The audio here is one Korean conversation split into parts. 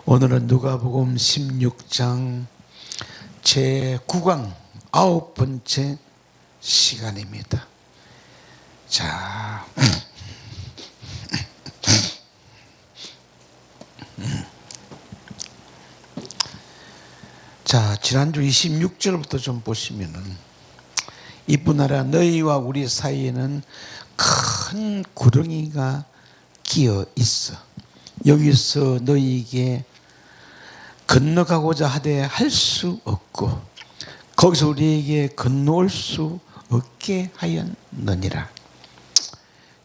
오늘은 누가복음 16장 제9강 9번째 시간입니다. 자, 지난주 26절부터 좀 보시면은 이뿐하라 너희와 우리 사이에는 큰 구렁이가 끼어 있어. 여기서 너희에게 건너가고자 하되 할 수 없고 거기서 우리에게 건너올 수 없게 하였느니라.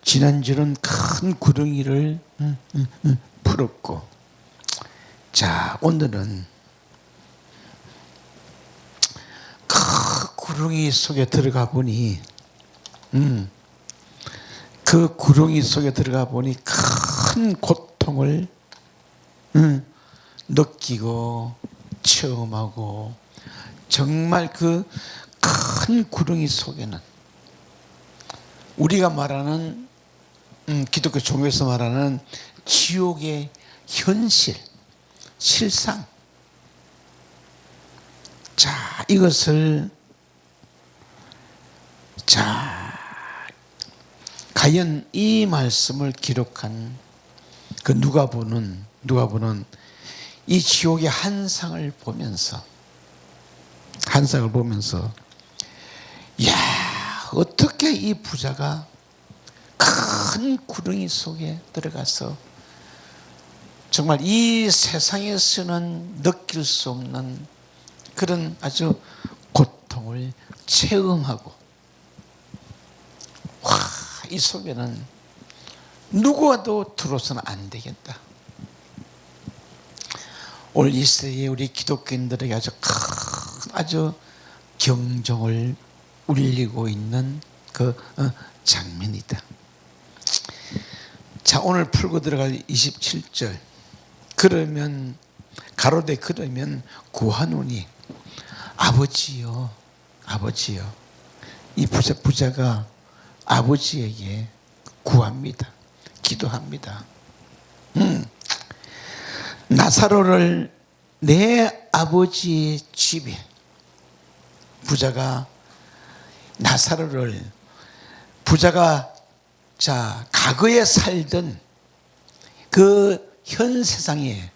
지난주는 큰 구렁이를 풀었고, 자 오늘은 큰 구렁이 속에 들어가 보니 그 구렁이 속에 들어가 보니 큰 고통을 느끼고 체험하고, 정말 그 큰 구렁이 속에는 우리가 말하는 기독교 종교에서 말하는 지옥의 현실, 실상, 자 이것을 과연 이 말씀을 기록한 그 누가복음은 이 지옥의 한상을 보면서 야, 어떻게 이 부자가 큰 구렁이 속에 들어가서 정말 이 세상에서는 느낄 수 없는 그런 아주 고통을 체험하고, 이 속에는 누구와도 들어서는 안 되겠다. 오늘 이 시대에 우리 기독교인들에게 아주 경종을 울리고 있는 그 장면이다. 자, 오늘 풀고 들어갈 27절. 그러면 가로되 그러면 구하노니 아버지요. 이 부자가 아버지에게 구합니다. 기도합니다. 나사로를 내 아버지의 집에, 부자가 과거에 살던 그 현 세상에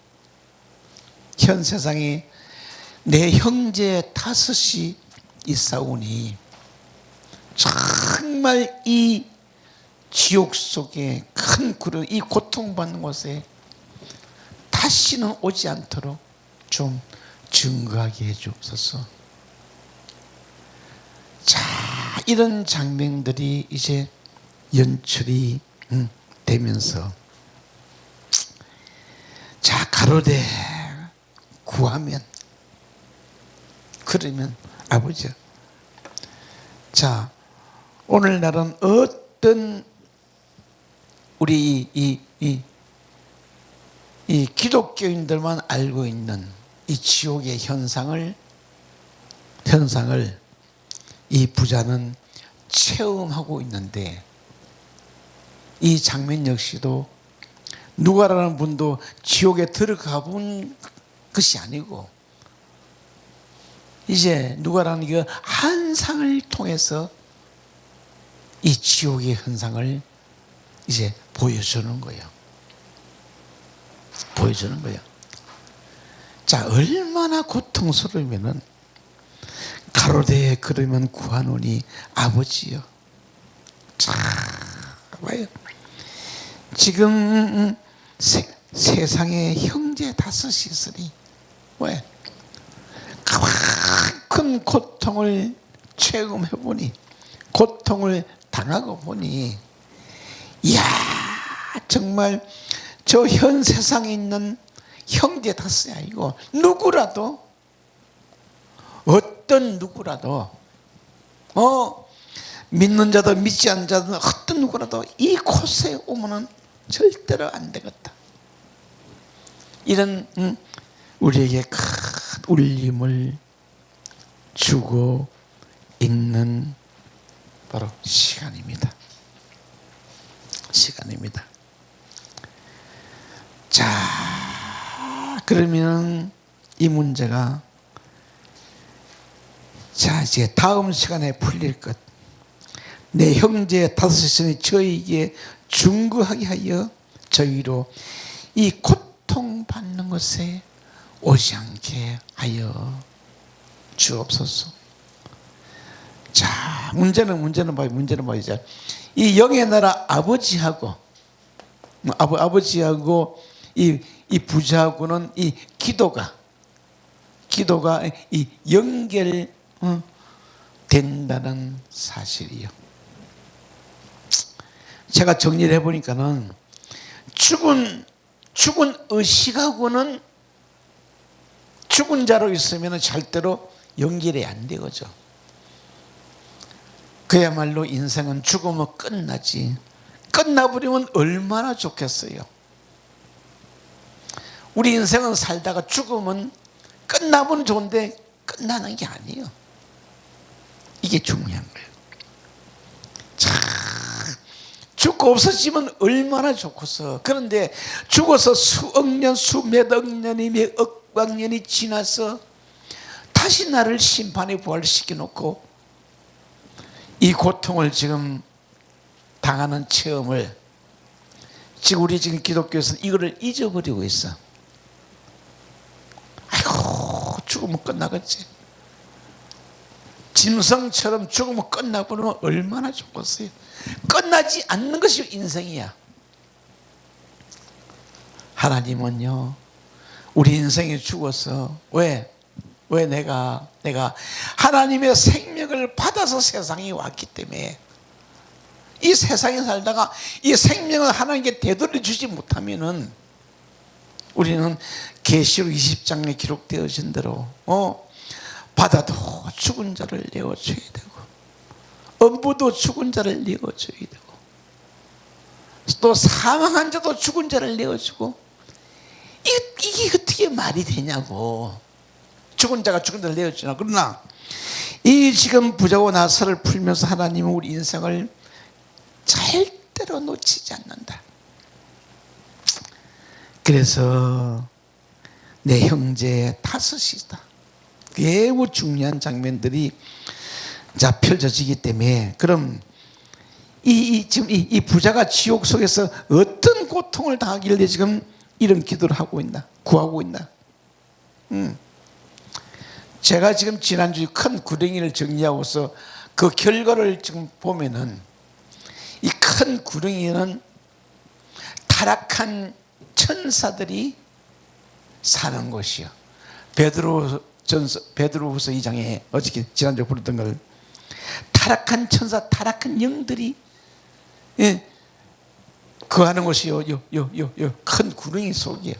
내 형제 5이 있사오니 정말 이 지옥 속에 큰 구름, 이 고통받는 곳에 다시는 오지 않도록 좀 증거하게 해주옵소서. 자, 이런 장면들이 이제 연출이 되면서, 자 가로되 구하면, 그러면 아버지, 자 오늘날은 어떤 우리 이 기독교인들만 알고 있는 이 지옥의 현상을 이 부자는 체험하고 있는데, 이 장면 역시도 누가라는 분도 지옥에 들어가 본 것이 아니고, 이제 누가라는 그 한상을 통해서 이 지옥의 현상을 이제 보여주는 거예요. 자, 얼마나 고통스러우면은 가로되 그러면 구하노니 아버지요. 자, 봐요. 지금 세상에 형제 5이 있으니 왜? 큰 고통을 체험해보니, 고통을 당하고 보니, 이야, 정말 저 현 세상에 있는 형제 5이 아니고 누구라도, 어떤 누구라도, 믿는 자도 믿지 않는 자도 어떤 누구라도 이 곳에 오면은 절대로 안 되겠다. 이런 우리에게 큰 울림을 주고 있는 바로 시간입니다. 자, 그러면 이 문제가 이제 다음 시간에 풀릴 것. 내 형제 다섯이 저희에게 중거하게 하여 저희로 이 고통받는 것에 오지 않게 하여 주옵소서. 자, 문제는 뭐야 이제 이 영의 나라 아버지하고 이 부자하고는 이 기도가 이 연결 된다는 사실이요. 제가 정리를 해보니까는 죽은 의식하고는 죽은 자로 있으면 절대로 연결이 안 되거죠. 그야말로 인생은 죽으면 끝나지. 끝나버리면 얼마나 좋겠어요. 우리 인생은 살다가 죽으면 끝나면 좋은데 끝나는 게 아니에요. 이게 중요한 거예요. 참 죽고 없어지면 얼마나 좋겠어. 그런데 죽어서 수억 년, 수몇억 년이 몇억 년이 지나서 다시 나를 심판에 부활시켜 놓고 이 고통을 지금 당하는 체험을 지금 우리 지금 기독교에서는 이거를 잊어버리고 있어. 아이고 죽으면 끝나겠지. 짐승처럼 죽으면 끝나버리면 얼마나 좋겠어요. 끝나지 않는 것이 인생이야. 하나님은요 우리 인생에 죽어서 왜 내가 하나님의 생명을 받아서 세상에 왔기 때문에 이 세상에 살다가 이 생명을 하나님께 되돌려 주지 못하면은 우리는 계시록 20장에 기록되어진 대로 바다도 죽은 자를 내어줘야 되고 엄부도 죽은 자를 내어줘야 되고 또 사망한 자도 죽은 자를 내어주고 이게 어떻게 말이 되냐고. 죽은 자가 죽은 자를 내어주나. 그러나 이 지금 부자고 나서를 풀면서 하나님은 우리 인생을 절대로 놓치지 않는다. 그래서 내 형제 다섯이다. 매우 중요한 장면들이 자 펼쳐지기 때문에 그럼 지금 이 부자가 지옥 속에서 어떤 고통을 당하길래 지금 이런 기도를 하고 있나, 구하고 있나? 제가 지금 지난주에 큰 구덩이를 정리하고서 그 결과를 지금 보면은 이 큰 구덩이는 타락한 천사들이 사는 곳이요. 베드로후서 2장에 어저께 지난주에 부르던 걸 타락한 천사, 타락한 영들이 거하는 곳이요. 큰 구덩이 속이에요.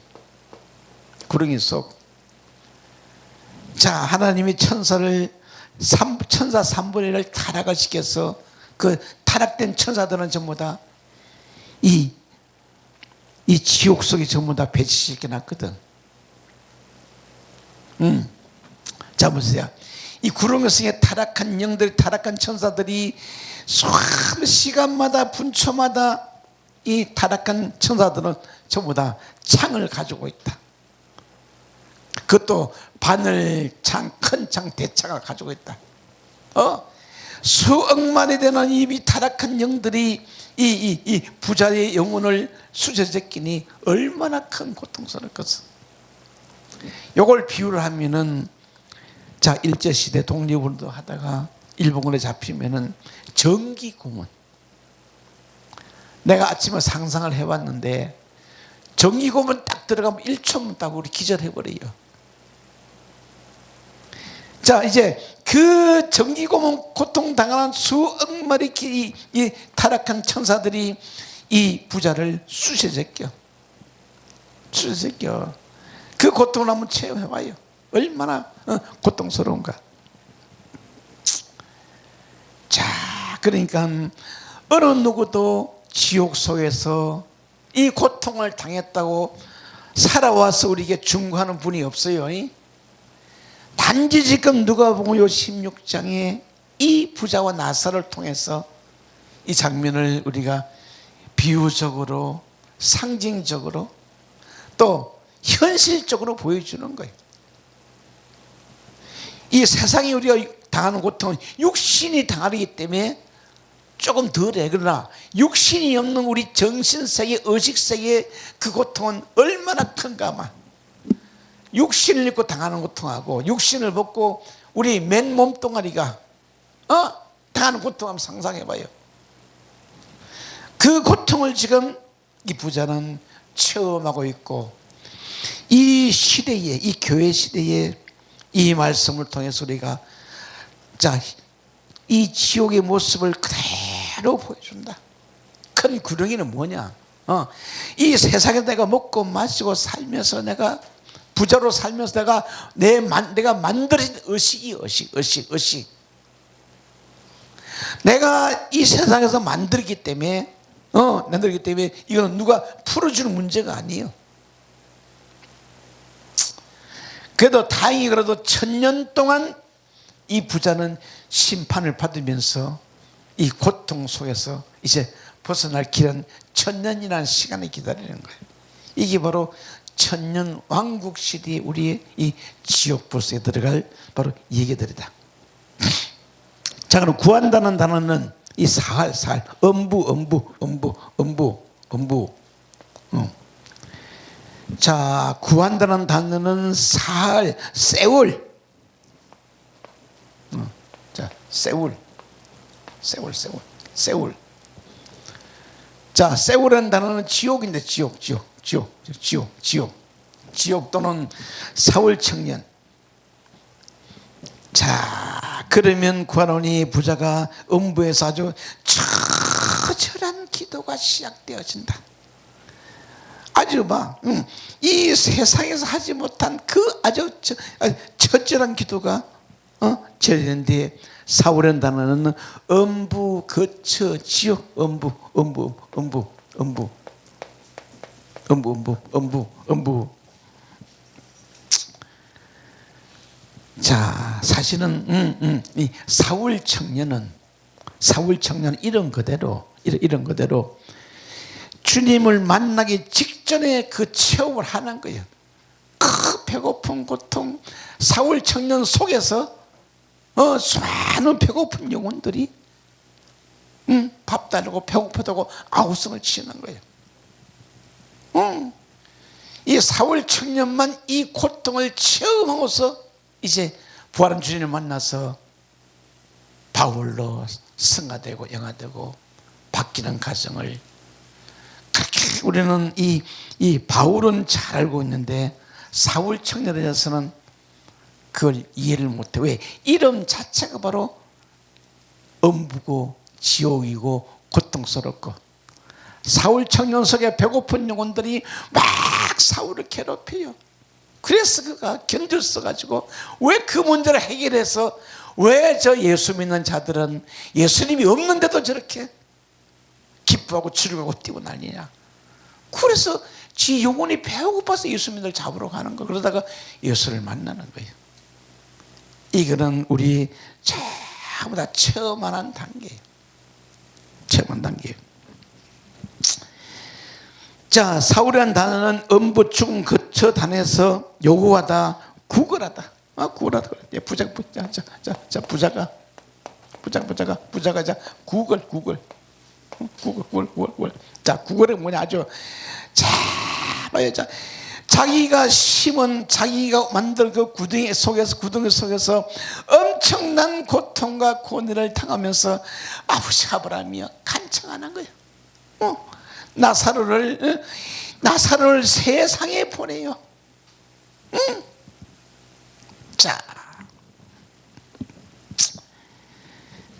구덩이 속. 자, 하나님이 천사 3분의 1을 타락을 시켜서 그 타락된 천사들은 전부 다 이 지옥 속에 전부 다 배치시켜 놨거든. 자, 보세요. 이 구름 속에 타락한 영들, 타락한 천사들이 수많은 시간마다 분초마다 이 타락한 천사들은 전부 다 창을 가지고 있다. 그것도 바늘창, 큰 창, 대창을 가지고 있다. 수억만이 되는 이 타락한 영들이 이 부자의 영혼을 수저제끼니 얼마나 큰 고통스럽겠어. 요걸 비유를 하면은 자, 일제시대 독립운동 하다가 일본군에 잡히면은 전기 고문. 내가 아침에 상상을 해봤는데 전기 고문 딱 들어가면 1초면 딱 우리 기절해버려요. 자, 이제 그 전기 고문 고통당하는 수억 마리 이 타락한 천사들이 이 부자를 쑤셔제껴. 그 고통을 한번 체험해봐요. 얼마나 고통스러운가. 자, 그러니까 어느 누구도 지옥 속에서 이 고통을 당했다고 살아와서 우리에게 중고하는 분이 없어요. 단지 지금 누가복음 16장에 이 부자와 나사를 통해서 이 장면을 우리가 비유적으로 상징적으로 또 현실적으로 보여주는 거예요. 이 세상에 우리가 당하는 고통은 육신이 당하기 때문에 조금 덜해. 그러나 육신이 없는 우리 정신세계, 의식세계의 그 고통은 얼마나 큰가. 육신을 입고 당하는 고통하고 육신을 벗고 우리 맨 몸뚱아리가 당하는 고통 한번 상상해봐요. 그 고통을 지금 이 부자는 체험하고 있고, 이 시대에, 이 교회 시대에 이 말씀을 통해서 우리가 이 지옥의 모습을 그대로 보여준다. 큰 구렁이는 뭐냐? 이 세상에 내가 먹고 마시고 살면서, 내가 부자로 살면서 내가 만들어진 의식. 내가 이 세상에서 만들기 때문에 이거는 누가 풀어주는 문제가 아니에요. 그래도 다행히 그래도 1000년 동안 이 부자는 심판을 받으면서 이 고통 속에서 이제 벗어날 길은 1000년이라는 시간을 기다리는 거예요. 이게 바로 1000년 왕국 시대의 우리의 이 지옥불소에 들어갈 바로 이 얘기들이다. 자, 그럼 구한다는 단어는 이 사할, 엄부. 자, 구한다는 단어는 사할, 세울. 자, 세울. 자, 세울이라는 단어는 지옥인데, 지옥 또는 사울 청년. 자, 그러면 구하노니 부자가 음부에서 아주 처절한 기도가 시작되어진다. 아주 이 세상에서 하지 못한 그 아주 처절한 기도가 저리는데, 사울이라는 단어는 음부, 거처, 지옥, 음부. 자, 사실은 이 사울 청년은 이런 그대로 주님을 만나기 직전에 그 체험을 하는 거예요. 그 배고픈 고통, 사울 청년 속에서 수많은 배고픈 영혼들이 밥 달라고 배고프다고 아우성을 치는 거예요. 이 사울 청년만 이 고통을 체험하고서 이제 부활한 주님을 만나서 바울로 승화되고 영화되고 바뀌는 과정을, 그렇게 우리는 이 바울은 잘 알고 있는데 사울 청년에 대해서는 그걸 이해를 못해. 왜? 이름 자체가 바로 엄부고 지옥이고 고통스럽고, 사울 청년 속에 배고픈 영혼들이 막 사울을 괴롭혀요. 그래서 그가 견딜 수 가지고 왜 그 문제를 해결해서 왜 저 예수 믿는 자들은 예수님이 없는데도 저렇게 기뻐하고 즐거워 뛰고 난리냐. 그래서 지 영혼이 배고파서 예수님을 잡으러 가는 거. 그러다가 예수를 만나는 거예요. 이거는 우리 전부 다 체험하는 단계예요. 체험한 단계예요. 자, 사울이라는 단어는 음부, 죽음, 거처 단에서 요구하다, 구걸하다. 구걸하다. 부자가 구걸. 자, 구걸은 뭐냐? 아주 자기가 심은, 자기가 만든 그 구덩이 속에서 엄청난 고통과 고뇌를 당하면서 아버지 아브라함이여 간청하는 거예요. 나사로를 세상에 보내요.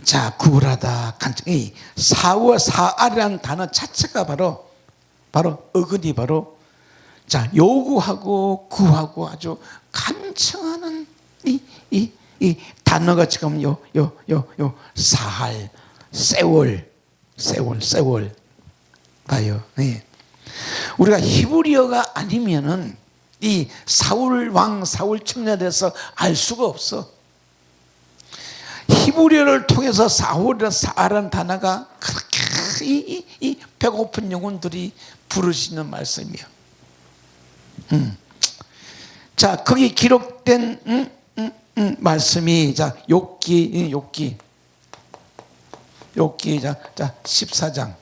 자, 구걸하다, 간청. 이 사알이라는 단어 자체가 바로 어근이 바로 요구하고 구하고 아주 간청하는 이 단어가 지금 사할, 세월 봐요. 네. 우리가 히브리어가 아니면은 이 사울 청년에 대해서 알 수가 없어. 히브리어를 통해서 사알이라는 단어가 그렇게 이 배고픈 영혼들이 부르시는 말씀이에요. 자, 거기 기록된 말씀이 자, 욥기 자 14장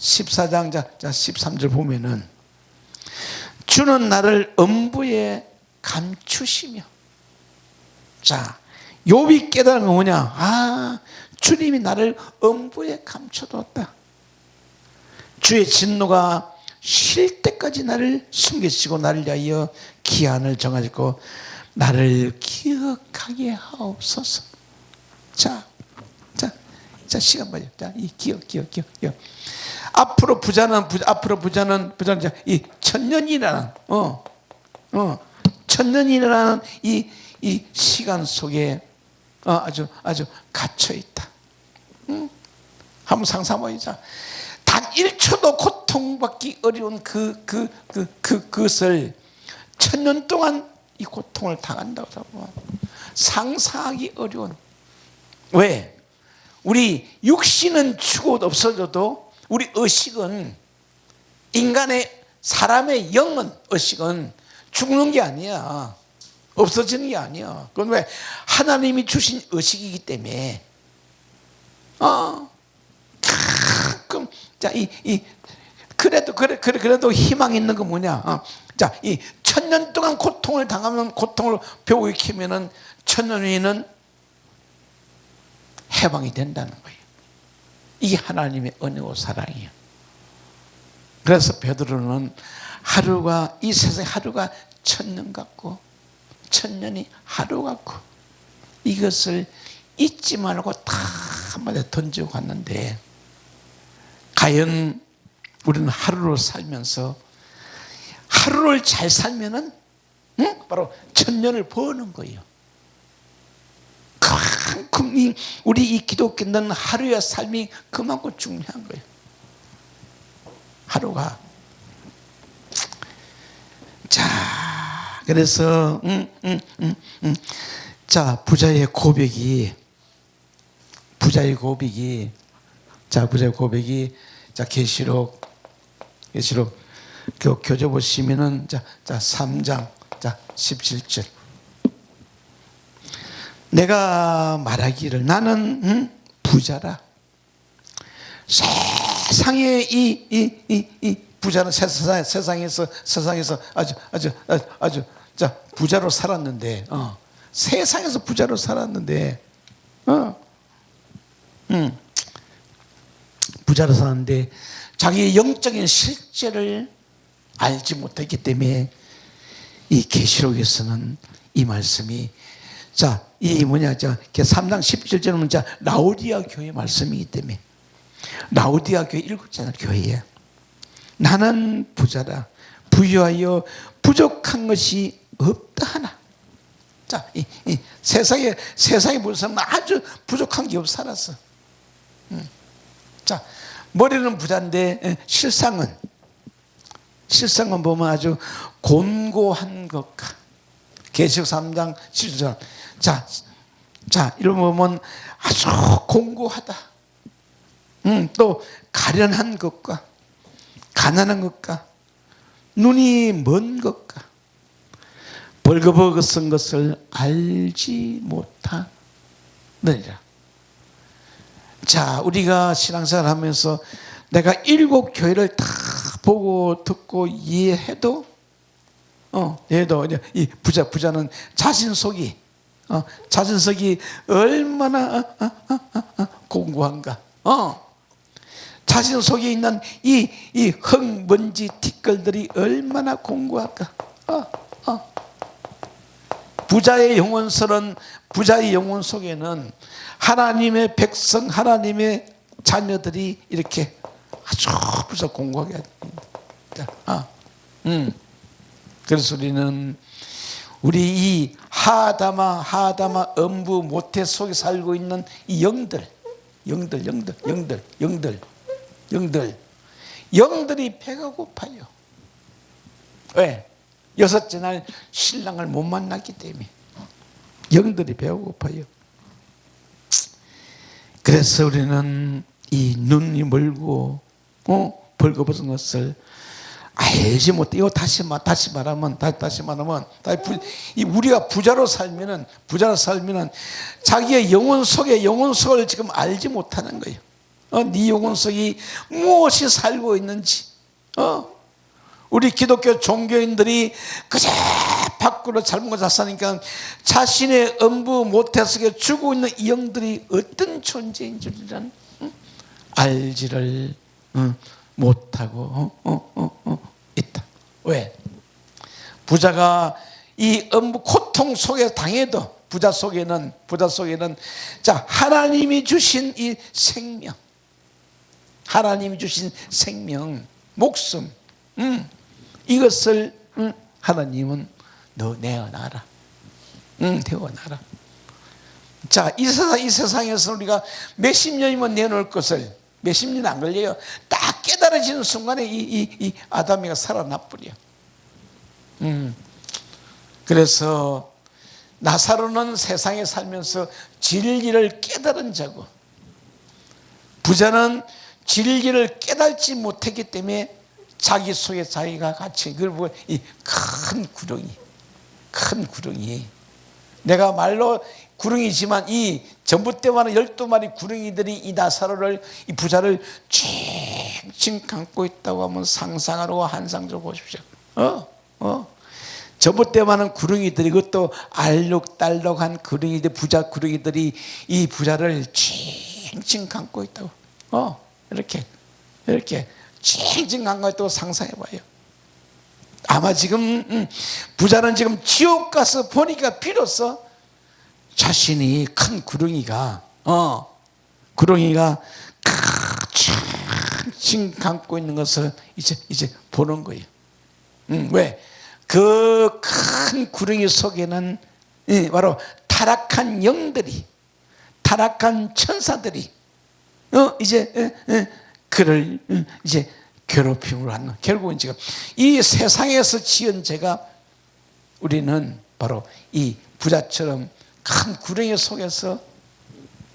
14장 자 13절 보면은 주는 나를 음부에 감추시며, 자, 욥이 깨달은 건 뭐냐? 아, 주님이 나를 음부에 감춰뒀다. 주의 진노가 쉴 때까지 나를 숨기시고 나를 위하여 기한을 정하시고 나를 기억하게 하옵소서. 자, 시간 봐요. 자, 이 기억. 앞으로 부자는 이 천년이라는 천년이라는 이 시간 속에 아주 갇혀 있다. 한번 상상해보자. 단 1초도 고통받기 어려운 그것을 천년 동안 이 고통을 당한다고 하고 상상하기 어려운. 왜? 우리 육신은 죽어도 없어져도 우리 의식은, 인간의 사람의 영은, 의식은 죽는 게 아니야. 없어지는 게 아니야. 그건 왜? 하나님이 주신 의식이기 때문에. 그럼 자, 그래도 희망 있는 건 뭐냐? 자, 이 천년 동안 고통을 당하면, 고통을 배우 익히면은 천년 후에는 해방이 된다는 거예요. 이게 하나님의 은혜와 사랑이에요. 그래서 베드로는 하루가, 이 세상 하루가 천년 같고 천년이 하루 같고, 이것을 잊지 말고 다 한마디 던지고 갔는데, 과연 우리는 하루를 살면서 하루를 잘 살면은 바로 천년을 버는 거예요. 그만큼 우리 이 기독교는 하루의 삶이 그만큼 중요한 거예요. 하루가. 자, 그래서 자, 부자의 고백이 자, 계시록 교재 보시면은 자 3장 자 17절. 내가 말하기를 나는 부자라. 세상에 이 부자는 세상에서 아주 자 부자로 살았는데, 세상에서 부자로 살았는데, 부자로 살았는데 자기의 영적인 실제를 알지 못했기 때문에 이 계시록에서는 이 말씀이, 자, 이 뭐냐, 자, 3장 17절은 자 라오디아 교회 말씀이기 때문에, 라오디아 교회 7장 교회에 나는 부자라. 부유하여 부족한 것이 없다 하나. 자, 이 세상에 무슨 아주 부족한 게 없어 살았어. 자, 머리는 부자인데 실상은 보면 아주 곤고한 것과, 계시록 3장 7절. 자, 이런 거 보면 아주 곤고하다. 또 가련한 것과, 가난한 것과, 눈이 먼 것과, 벌거벗은 것을 알지 못하느니라. 자, 우리가 신앙생활 하면서 내가 7 교회를 다 보고 듣고 이해해도, 이 부자는 자신 속이 얼마나 공고한가. 자신 속에 있는 이 흙먼지 티끌들이 얼마나 공고할까. 부자의 영혼 속에는 하나님의 백성, 하나님의 자녀들이 이렇게 아주 벌써 공고하게 합니다. 그래서 우리 이 하다마 음부 모태 속에 살고 있는 이 영들이 배가 고파요. 왜? 6째 날 신랑을 못 만났기 때문에 영들이 배가 고파요. 그래서 우리는 이 눈이 멀고 벌거벗은 것을 알지 못해. 이거 다시 말하면 우리가 부자로 살면은 자기의 영혼 속을 지금 알지 못하는 거예요. 네 영혼 속이 무엇이 살고 있는지. 우리 기독교 종교인들이 그저 밖으로 잘못 잘 사니까 자신의 음부 모태 속에 죽고 있는 이 영들이 어떤 존재인 줄이란 알지를 못하고 있다. 왜? 부자가 이 음부 고통 속에 당해도 부자 속에는 자, 하나님이 주신 이 생명, 하나님이 주신 생명, 목숨, 이것을 하나님은 너 내어놔라. 내어놔라. 자, 이 세상에서 우리가 몇십 년이면 내놓을 것을 몇십 년 안 걸려요. 딱 깨달아지는 순간에 이 아담이가 살아나 버려. 그래서 나사로는 세상에 살면서 진리를 깨달은 자고, 부자는 진리를 깨달지 못했기 때문에 자기 속에 자기가 같이 그걸 보고 이 큰 구렁이 내가 말로 구렁이지만 이 전봇대와는 12마리 구렁이들이 이 나사로를, 이 부자를 칭칭 감고 있다고 하면 상상하고 환상 좀 보십시오. 전봇대와는 구렁이들이, 그것도 알록달록한 구렁이들, 부자 구렁이들이 이 부자를 칭칭 감고 있다고. 이렇게 칭칭 감고 있다고 상상해 봐요. 아마 지금 부자는 지금 지옥 가서 보니까 비로소 자신이 큰 구렁이가 칭칭 감고 있는 것을 이제 보는 거예요. 왜? 그 큰 구렁이 속에는 바로 타락한 영들이, 타락한 천사들이 그를 이제 괴롭힘으로 하는, 결국은 지금 이 세상에서 지은 죄가 우리는 바로 이 부자처럼 큰 구렁이 속에서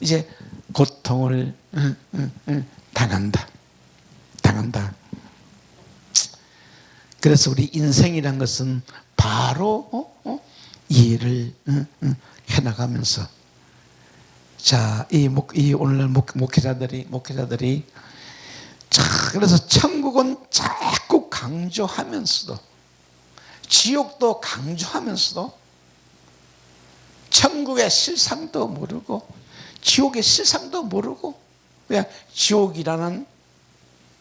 이제 고통을 당한다. 그래서 우리 인생이란 것은 바로 이해를 해나가면서, 자, 이 오늘날 목회자들이 자, 그래서 천국은 자꾸 강조하면서도, 지옥도 강조하면서도, 천국의 실상도 모르고 지옥의 실상도 모르고 그냥 지옥이라는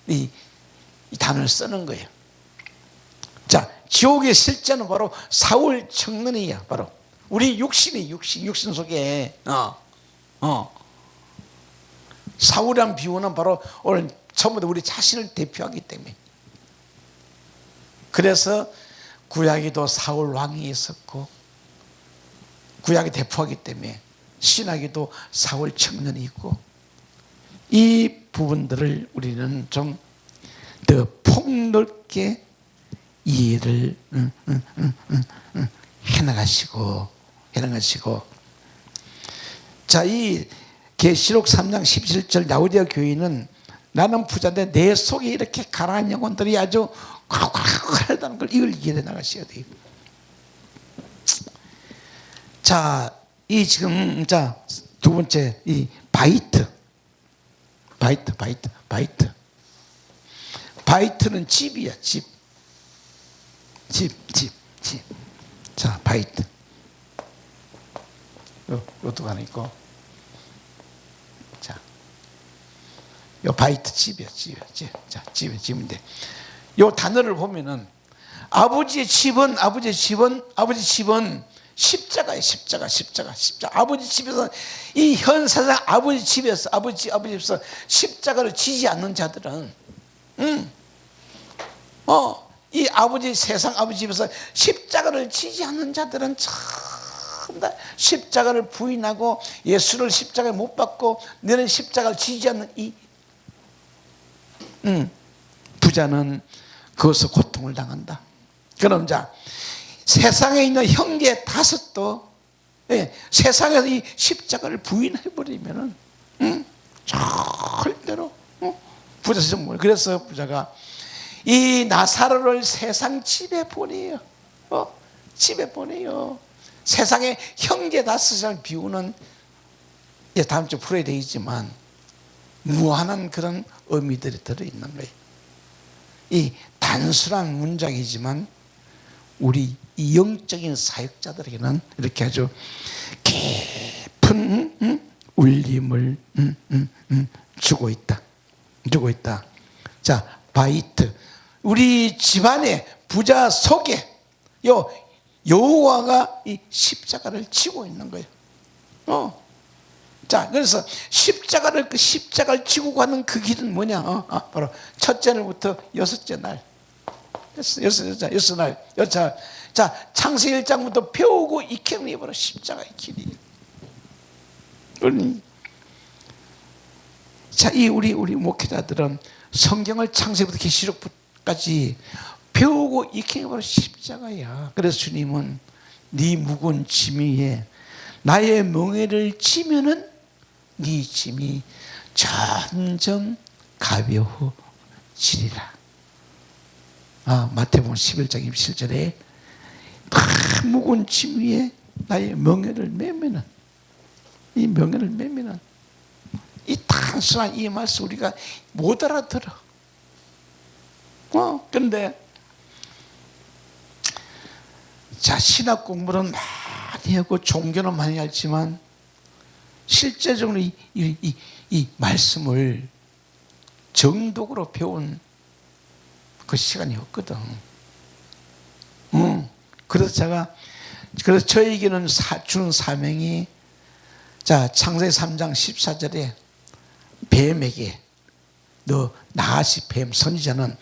이 단어를 쓰는 거예요. 자, 지옥의 실제는 바로 사울 청년이야. 바로 우리 육신 속에 사울이란 비유는 바로 오늘 처음부터 우리 자신을 대표하기 때문에. 그래서 구약에도 사울 왕이 있었고, 구약이 대표하기 때문에 신약에도 사울 청년이 있고, 이 부분들을 우리는 좀 더 폭넓게 이해를 해나가시고. 자, 이 계시록 3장 17절 라우디아 교인은 나는 부자인데 내 속에 이렇게 가라앉은 영혼들이 아주 하다는 걸 이걸 이해해 나가셔야 돼요. 자, 이 지금 두 번째 이 바이트는 집이야. 집. 자, 바이트. 요것도 하나 있고. 자, 요 바이트 집이야. 자, 집인데 요 단어를 보면은 아버지 집은 십자가예요. 십자가. 아버지 집에서, 이 현 세상 아버지 집에서 십자가를 지지 않는 자들은, 이 세상 아버지 집에서 십자가를 지지 않는 자들은 참 십자가를 부인하고 예수를 십자가에 못 박고 너는 십자가를 지지 않는 이 부자는 그것을 고통을 당한다. 그럼 자, 세상에 있는 형제 다섯도 세상에서 이 십자가를 부인해버리면은 절대로 부자처럼. 그래서 부자가 이 나사로를 세상 집에 보내요. 집에 보내요. 세상에 형제 다섯을 비우는, 다음 주 풀어야 되겠지만 무한한 그런 의미들이 들어있는 거예요. 이 단순한 문장이지만 우리 이 영적인 사역자들에게는 이렇게 아주 깊은 울림을 주고 있다. 주고 있다. 자, 바이트. 우리 집안의 부자 속에 여호와가 이 십자가를 지고 있는 거예요. 자, 그래서 십자가를 지고 가는 그 길은 뭐냐? 바로 첫째 날부터 여섯째 날. 여섯 날. 자, 창세기 1장부터 배우고 익히는 게 바로 십자가의 길이에요. 그러니, 자, 우리 목회자들은 성경을 창세기부터 계시록까지 배우고 익히는 게 바로 십자가야. 그래서 주님은 네 무거운 짐 위에 나의 멍에를 지면은 네 짐이 점점 가벼워지리라. 마태복음 11장 27절에 무거운 짐 위에 나의 멍에를 메면은, 이 멍에를 메면은, 이 단순한 이 말씀 우리가 못 알아들어. 그런데 자, 신학 공부는 많이 하고 종교는 많이 알지만 실제적으로 이 말씀을 정독으로 배운 그 시간이 없거든. 그래서 저에게는 준 사명이, 자, 창세기 3장 14절에 뱀에게 너 나하시 뱀 선지자는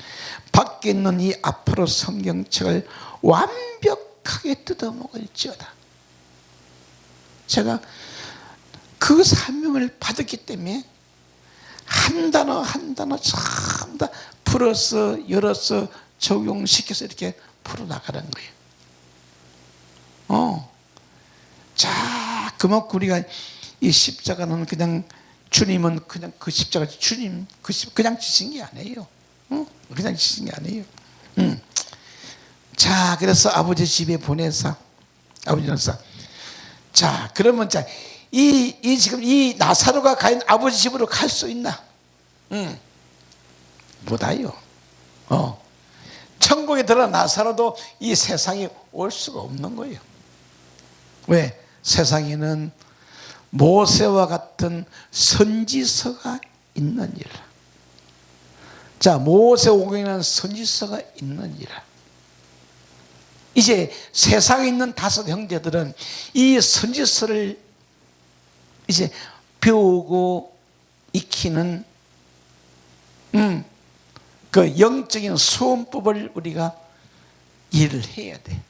밖에 있는 이 앞으로 성경책을 완벽하게 뜯어먹을지어다. 제가 그 사명을 받았기 때문에 한 단어 한 단어 전부 다 풀어서 열어서 적용시켜서 이렇게 풀어나가는 거예요. 자, 그만큼 우리가 이 십자가는 그냥, 주님은 그냥 그 십자가, 주님 그냥 지신 게 아니에요. 그냥 지신 게 아니에요. 자, 그래서 아버지 집에 보내서, 아버지로서, 자, 그러면 자, 지금 이 나사로가 가 있는 아버지 집으로 갈 수 있나? 못와요. 천국에 들어 나사로도 이 세상에 올 수가 없는 거예요. 왜? 세상에는 모세와 같은 선지서가 있느니라. 자, 모세오경에는 선지서가 있느니라. 이제 세상에 있는 다섯 형제들은 이 선지서를 이제 배우고 익히는 그 영적인 수험법을 우리가 일을 해야 돼.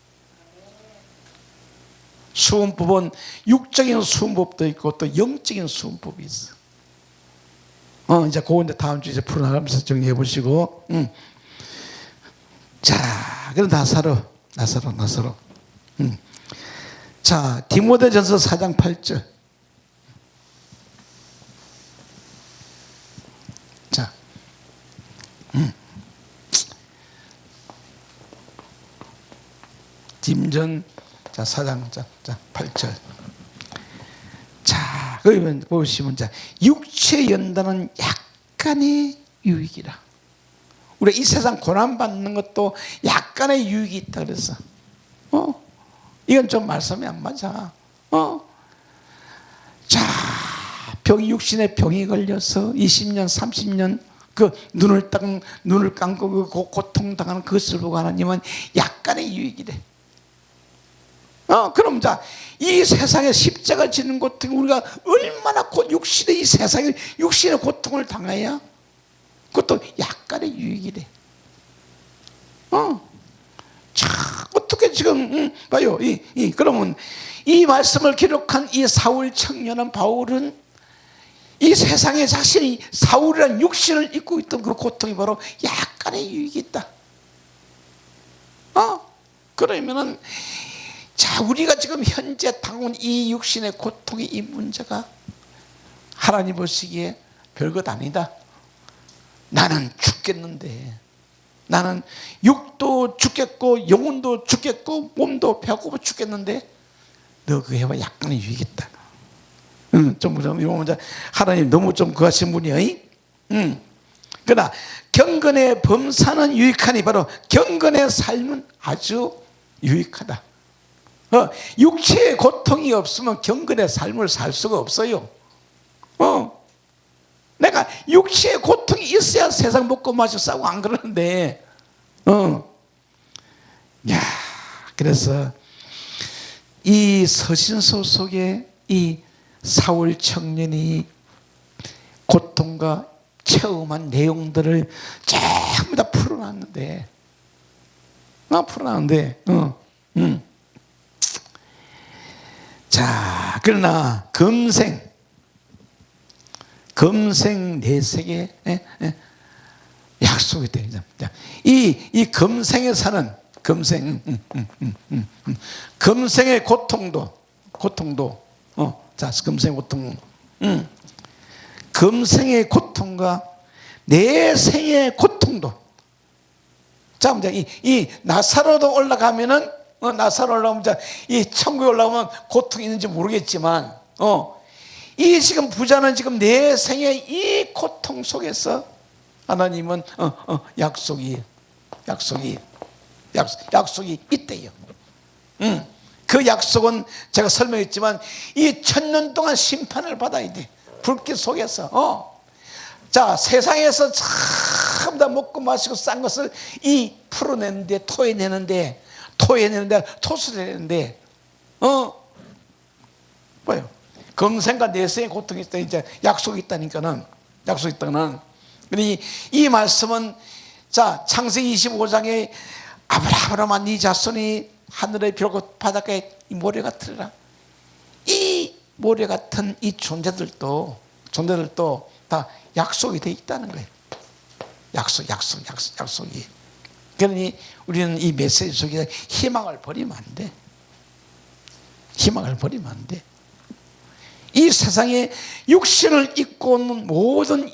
수험법은 육적인 수험법도 있고 또 영적인 수험법이 있어. 이제 그건 다음 주에 풀어나가면서 정리해 보시고. 자, 그럼 나사로. 자, 디모데전서 4장 8절. 자, dim전, 자, 4장, 자, 8절. 자, 그러면 보시면, 자, 육체 연단은 약간의 유익이라. 우리 이 세상 고난받는 것도 약간의 유익이 있다 그래서. 이건 좀 말씀이 안 맞아. 자, 육신의 병이 걸려서 20년, 30년 그 눈을 감고 그 고통당하는 그것을 보고 하나님은 약간의 유익이래. 그럼 자, 이 세상에 십자가 지는 고통, 우리가 얼마나 육신의 이 세상에 육신의 고통을 당해야 그것도 약간의 유익이래. 자, 어떻게 지금 봐요. 그러면 이 말씀을 기록한 이 사울 청년은 바울은 이 세상에 자신이 사울이라는 육신을 입고 있던 그 고통이 바로 약간의 유익이 있다. 그러면은 자, 우리가 지금 현재 당한 이 육신의 고통의 이 문제가 하나님 보시기에 별것 아니다. 나는 죽겠는데 나는 육도 죽겠고 영혼도 죽겠고 몸도 배고파 죽겠는데 너 그거 해봐 약간의 유익있다. 좀 하나님 너무 좀 그하신 분이요. 그러나 경건의 범사는 유익하니 바로 경건의 삶은 아주 유익하다. 육체의 고통이 없으면 경건의 삶을 살 수가 없어요. 내가 육체의 고통이 있어야 세상 먹고 마시고 싸고 안 그러는데, 야, 그래서 이 서신서 속에 이 사울 청년이 고통과 체험한 내용들을 전부 다 풀어놨는데, 자, 그러나 금생 내세계 약속이 됩니다. 이 금생에 사는 금생의 고통도 자, 금생의 고통, 금생의 고통과 내생의 고통도. 자, 이 나사로도 올라가면은 나사로 올라오면 이 천국에 올라오면 고통이 있는지 모르겠지만, 이 지금 부자는 지금 내생의 이 고통 속에서 하나님은 약속이 있대요. 그 약속은 제가 설명했지만 이 1000년 동안 심판을 받아야 돼. 불길 속에서. 자, 세상에서 참 다 먹고 마시고 싼 것을 이 풀어내는데, 토해내는데 토수를 내는데, 뭐요? 금생과 내생의 고통이 있다. 이제 약속이 있다니까는. 이 말씀은, 자, 창세기 25장에 아브라함아 네 자손이 하늘에 별고 바닷가에 이 모래 같으리라. 이 모래 같은 이 존재들도 다 약속이 돼 있다는 거예요. 약속이. 그러니 우리는 이 메시지 속에 희망을 버리면 안 돼. 이 세상에 육신을 입고 있는 모든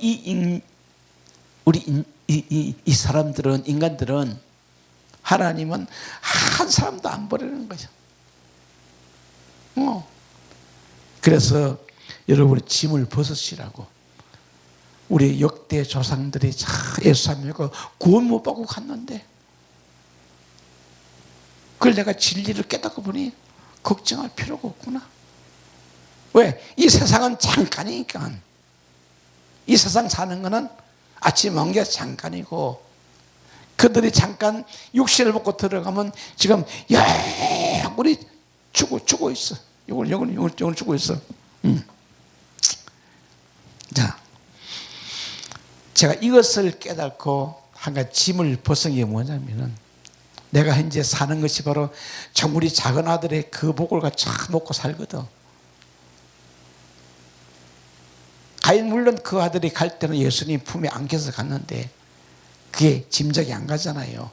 우리 사람들은, 인간들은, 하나님은 한 사람도 안 버리는 거죠. 그래서 여러분의 짐을 벗으시라고. 우리 역대 조상들이 예수님과 구원 못 받고 갔는데, 그걸 내가 진리를 깨닫고 보니 걱정할 필요가 없구나. 왜? 이 세상은 잠깐이니까. 이 세상 사는 거는 아침 먹는 게 잠깐이고, 그들이 잠깐 육신을 먹고 들어가면 지금 영원히 죽고 있어. 영원히 죽고 있어. 자, 제가 이것을 깨닫고 한 가지 짐을 벗은 게 뭐냐면은, 내가 현재 사는 것이 바로 우리 작은 아들의 그 복을 갖고 먹고 살거든. 물론 그 아들이 갈 때는 예수님 품에 안겨서 갔는데 그게 짐작이 안 가잖아요.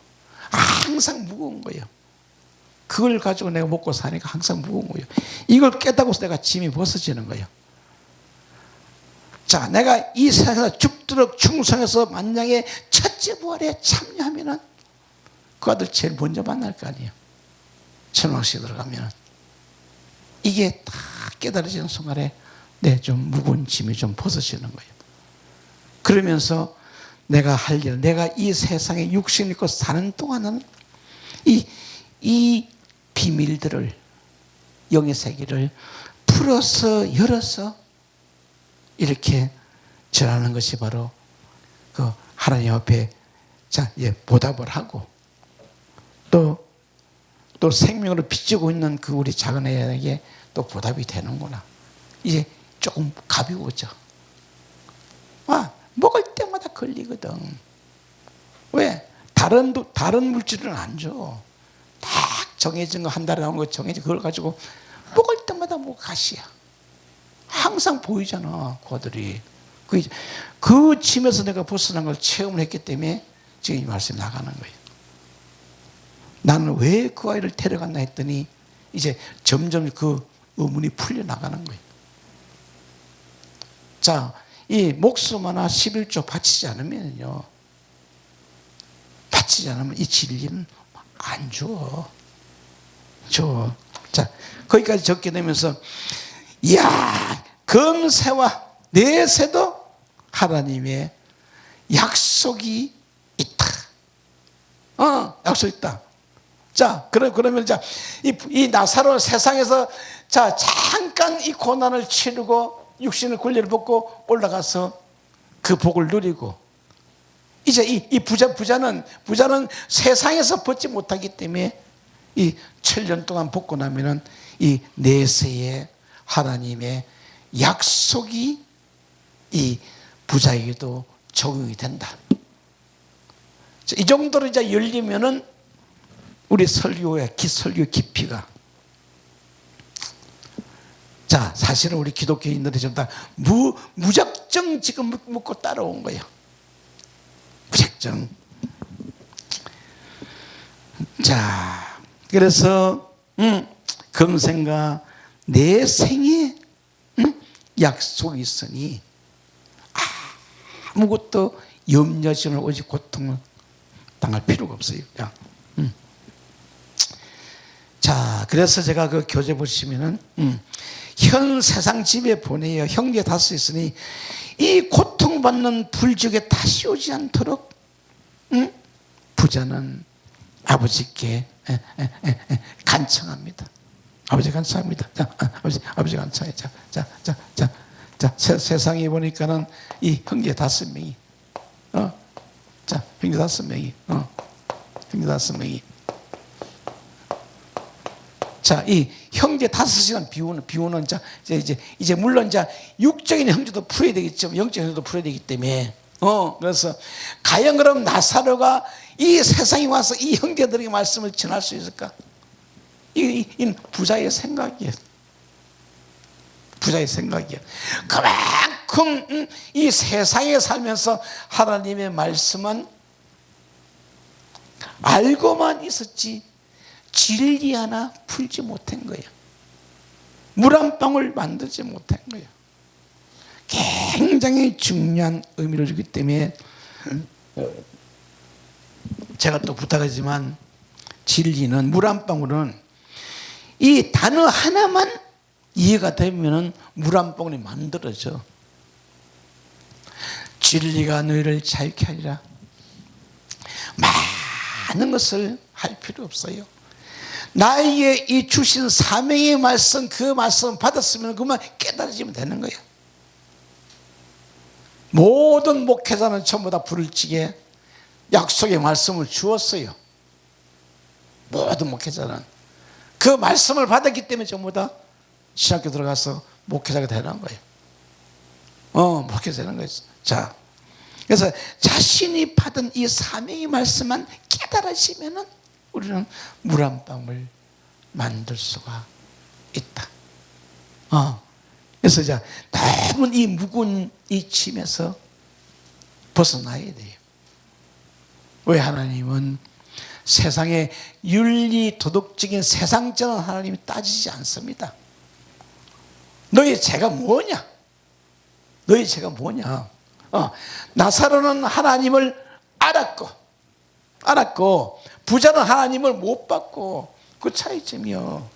항상 무거운 거예요. 그걸 가지고 내가 먹고 사니까 항상 무거운 거예요. 이걸 깨닫고서 내가 짐이 벗어지는 거예요. 자, 내가 이 세상에서 죽도록 충성해서 만약에 첫째 부활에 참여하면은 그 아들 제일 먼저 만날 거 아니에요. 천왕시에 들어가면은. 이게 다 깨달아지는 순간에 좀 무거운 짐이 좀 벗어지는 거예요. 그러면서 내가 할 일, 내가 이 세상에 육신 입고 사는 동안은 이 비밀들을, 영의 세계를 풀어서 열어서 이렇게 전하는 것이 바로 그 하나님 앞에 보답을 하고, 또 생명으로 비추고 있는 그 우리 작은 애에게 또 보답이 되는구나. 이제 조금 가벼워져. 먹을 때마다 걸리거든. 왜? 다른 물질은 안 줘. 딱 정해진 거, 한 달에 나오는 거 정해진 그걸 가지고 먹을 때마다 뭐 가시야. 항상 보이잖아, 그 아들이. 그 짐에서 내가 벗어난 걸 체험을 했기 때문에 지금 이 말씀이 나가는 거예요. 나는 왜 그 아이를 데려갔나 했더니 이제 점점 그 의문이 풀려나가는 거예요. 자, 이 목숨 하나 11조 바치지 않으면요, 바치지 않으면 이 진리는 안 줘. 자, 거기까지 적게 되면서, 이야, 금세와 내세도 하나님의 약속이 있다. 약속이 있다. 자, 그러면 자, 이 나사로 세상에서 자, 잠깐 이 고난을 치르고 육신의 권리를 벗고 올라가서 그 복을 누리고, 이제 이 부자는 세상에서 벗지 못하기 때문에 이 7년 동안 벗고 나면은 이 내세의 하나님의 약속이 이 부자에게도 적용이 된다. 이 정도로 이제 열리면은 우리 설교의 설교 깊이가, 자, 사실은 우리 기독교인들이 전부 다 무작정 지금 묻고 따라온 거예요. 무작정. 자, 그래서 금생과 내생에 약속이 있으니 아무것도 염려심을 오직 고통을 당할 필요가 없어요. 자, 그래서 제가 그 교재 보시면은 현 세상 집에 보내어 형제 다섯 있으니 이 고통받는 불족에 다시 오지 않도록 부자는 아버지께 간청합니다. 아버지 간청합니다. 자, 아버지 간청해. 자, 세상에 보니까는 이 형제 5명이, 자, 형제 5명이, 형제 5명이. 자, 이 형제 5이란 비유는 자, 이제 물론 이제 육적인 형제도 풀어야 되겠지만 영적인 형제도 풀어야 되기 때문에, 그래서 과연 그럼 나사로가 이 세상에 와서 이 형제들에게 말씀을 전할 수 있을까? 이 부자의 생각이에요. 부자의 생각이에요. 그만큼 이 세상에 살면서 하나님의 말씀은 알고만 있었지 진리 하나 풀지 못한 거예요. 물 한 방울 만들지 못한 거예요. 굉장히 중요한 의미를 주기 때문에 제가 또 부탁하지만, 진리는, 물 한 방울은 이 단어 하나만 이해가 되면 물 한 방울이 만들어져. 진리가 너희를 자유케 하리라. 많은 것을 할 필요 없어요. 나에게 이 주신 사명의 말씀, 그 말씀 받았으면 그만 깨달아지면 되는 거예요. 모든 목회자는 전부 다 부를지게 약속의 말씀을 주었어요. 모든 목회자는 그 말씀을 받았기 때문에 전부 다 신학교 들어가서 목회자가 되는 거예요. 목회자 되는 거예요. 자, 그래서 자신이 받은 이 사명의 말씀만 깨달아지면은 우리는 물 한 방울 만들 수가 있다. 그래서 자, 너무 이 무거운 이 짐에서 벗어나야 돼요. 왜? 하나님은 세상의 윤리 도덕적인 세상적인 하나님이 따지지 않습니다. 너희 죄가 뭐냐? 너희 죄가 뭐냐? 나사로는 하나님을 알았고 부자는 하나님을 못 받고, 그 차이점이요.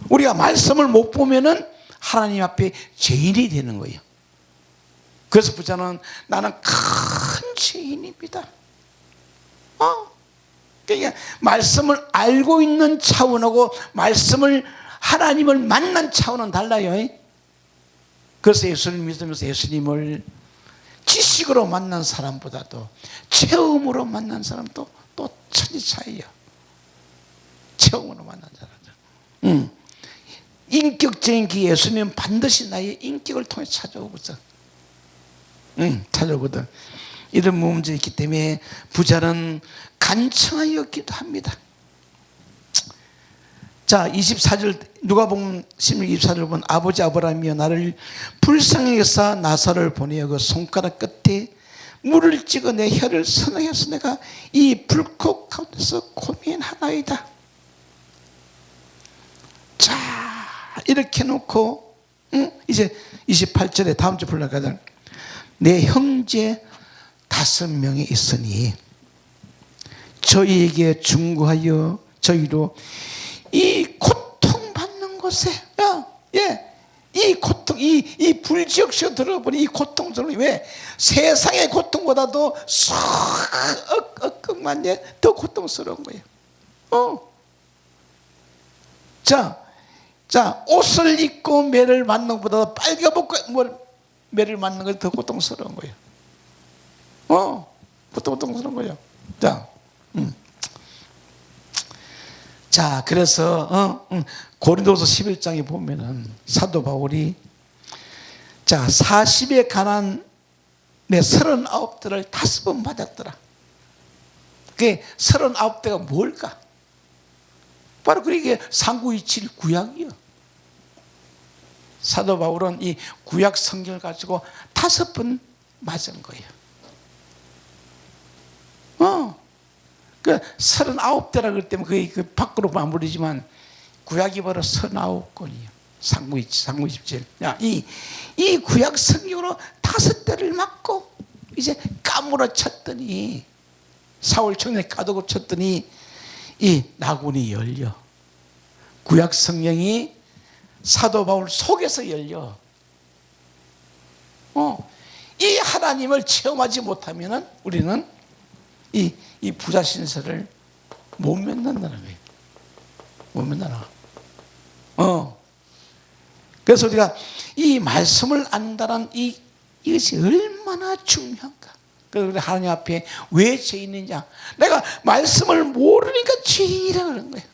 우리가 말씀을 못 보면은 하나님 앞에 죄인이 되는 거예요. 그래서 부자는 나는 큰 죄인입니다. 그러니까 말씀을 알고 있는 차원하고 하나님을 만난 차원은 달라요. 그래서 예수님 믿으면서 예수님을 지식으로 만난 사람보다도 체험으로 만난 사람도 또 천지 차이야. 체험으로 만난 사람들. 인격적인 그 예수님은 반드시 나의 인격을 통해 찾아오거든. 찾아오거든. 이런 문제가 있기 때문에 부자는 간청하여 기도합니다. 자, 24절 누가복음 16, 24절 보면 아버지 아브라함이여 나를 불쌍히 여사 나사로를 보내어 그 손가락 끝에 물을 찍어 내 혀를 선하여서 내가 이 불꽃 가운데서 고민하나이다. 자, 이렇게 놓고 이제 28절에 다음 주 불러가자. 내 형제 5명이 있으니 저희에게 중구하여 저희로 이 고통받는 곳에 이 고통, 이 불지역시에 들어버린 이 고통스러운, 왜? 세상의 고통보다도 억억만 더 고통스러운 거예요. 자, 옷을 입고 매를 맞는 것보다 빨개벗고 매를 맞는 것이 더 고통스러운 거예요. 고통스러운 거예요. 자, 그래서 고린도서 11장에 보면은 사도 바울이 40에 관한 내 39대를 5번 맞았더라. 그게 39대가 뭘까? 바로 그게 3927 구약이요. 사도 바울은 이 구약 성경을 가지고 5번 맞은 거예요. 그 39대라 그럴 때면 그게 그 밖으로 마무리지만 구약이 바로 39권이에요. 3927. 이 구약 성경으로 5대를 맞고 이제 까무러 쳤더니 사울 청년에 까두고 쳤더니 이 나군이 열려. 구약 성경이 사도 바울 속에서 열려. 이 하나님을 체험하지 못하면은 우리는 이 부자 신세를 못 맺는다는 거예요. 못 맺는다. 그래서 우리가 이 말씀을 안다는 이것이 얼마나 중요한가. 그래서 우리 하나님 앞에 왜 죄인이냐? 내가 말씀을 모르니까 죄인이라 그런 거예요.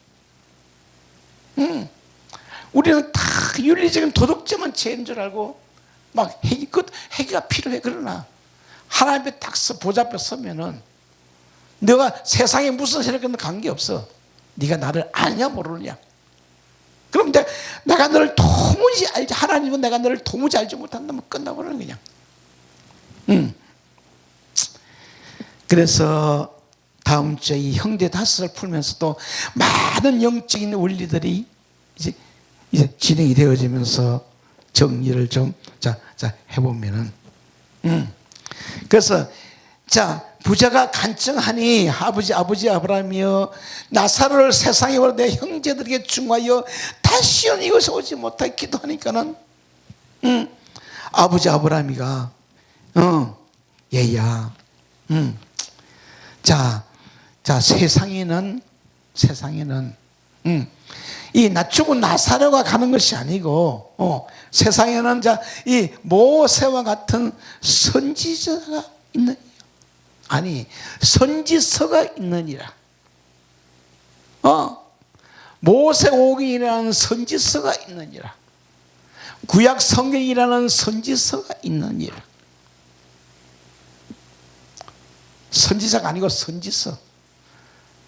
우리는 다 윤리적인 도덕자만 죄인 줄 알고 막 회개가 필요해. 그러나 하나님 앞에 딱 보좌 앞에 서면은 너가 세상에 무슨 세력과는 관계없어. 네가 나를 아냐 모르느냐. 그럼 내가 너를 도무지 알지, 하나님은 내가 너를 도무지 알지 못한다면 끝나버리는 그냥. 그래서 다음 주에 이 형제 5을 풀면서도 많은 영적인 원리들이 이제 진행이 되어지면서 정리를 좀 해보면은 그래서 부자가 간청하니 아버지 아브라함이여 나사로를 세상에 보내 내 형제들에게 중하여 다시는 이곳에 오지 못하게 기도하니까는 아버지 아브라함이가 얘야 세상에는 이 낮추고 나사로가 가는 것이 아니고 세상에는 이 모세와 같은 선지자가 있는, 아니 선지서가 있느니라. 모세오경이라는 선지서가 있느니라. 구약 성경이라는 선지서가 있느니라. 선지자가 아니고 선지서.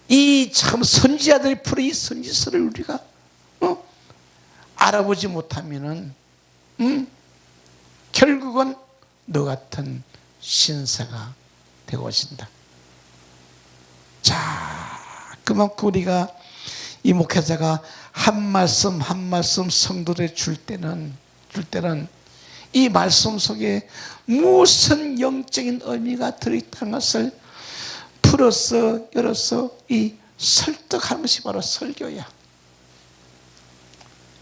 이 참 선지자들이 풀어 이 선지서를 우리가 알아보지 못하면은 결국은 너 같은 신세가 되고 오신다. 자, 그만큼 우리가 이 목회자가 한 말씀 한 말씀 성도들에 줄 때는 이 말씀 속에 무슨 영적인 의미가 들어있다는 것을 풀어서 열어서 이 설득하는 것이 바로 설교야.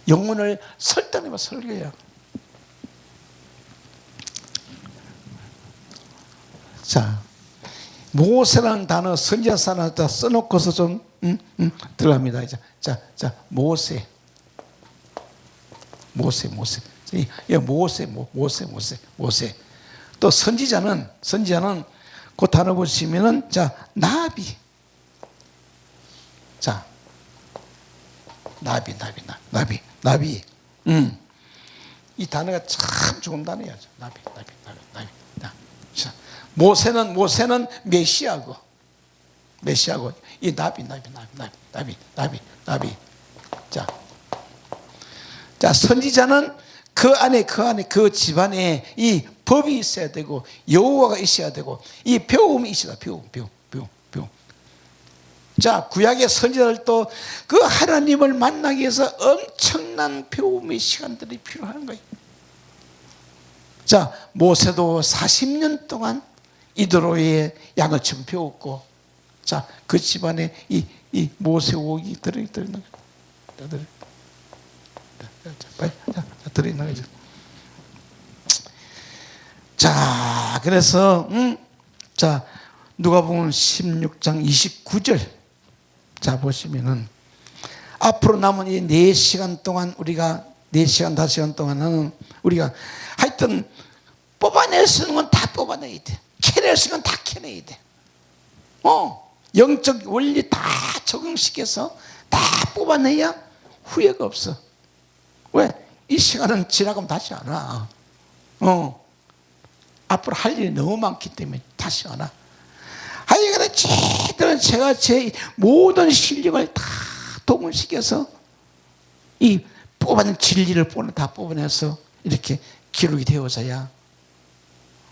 영혼을 설득하는 것이 설교야. 자, 모세라는 단어 선지자사나 써놓고서 좀 들어갑니다. 모세. 또 선지자는 그 단어 보시면은 나비. 나비. 이 단어가 참 좋은 단어야. 나비. 자, 모세는 메시아고 이 나비. 자, 선지자는 그 집안에 이 법이 있어야 되고 여호와가 있어야 되고 이 배움이 있어야 돼. 배움. 자, 구약의 선지자들도 그 하나님을 만나기 위해서 엄청난 배움의 시간들이 필요한 거예요. 자, 모세도 40년 동안 이드로의 양을 처음 배웠고 자, 그 집안에 이 모세옥이 들어있는 거죠. 들어있는 거죠. 자, 그래서 자, 누가복음 16장 29절 자 보시면은 앞으로 남은 이 4시간 동안 우리가 4시간 5시간 동안은 우리가 하여튼 뽑아낼 수 있는 건 다 뽑아내야 돼. 캐낼 수 있는 건 다 캐내야 돼. 영적 원리 다 적용시켜서 다 뽑아내야 후회가 없어. 왜? 이 시간은 지나가면 다시 안 와. 앞으로 할 일이 너무 많기 때문에 다시 안 와. 하여간 제가 제 모든 실력을 다 동원시켜서 이 뽑아낸 진리를 다 뽑아내서 이렇게 기록이 되어져야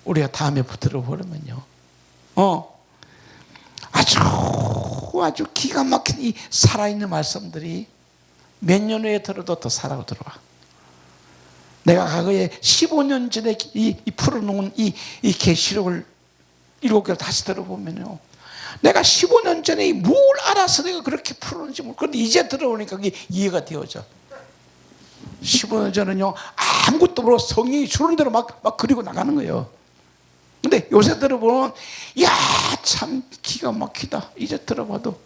우리가 다음에 들어보려면요. 아주 기가 막힌 이 살아있는 말씀들이 몇 년 후에 들어도 더 살아고 들어와. 내가 과거에 15년 전에 이 풀어놓은 이 계시록을 7개를 다시 들어보면요. 내가 15년 전에 뭘 알아서 내가 그렇게 풀었는지 모르고, 그런데 이제 들어오니까 그게 이해가 되어져. 15년 전에는요, 아무것도 모르고 성령이 주는 대로 막 그리고 나가는 거예요. 근데 요새 들어보면, 이야, 참 기가 막히다. 이제 들어봐도.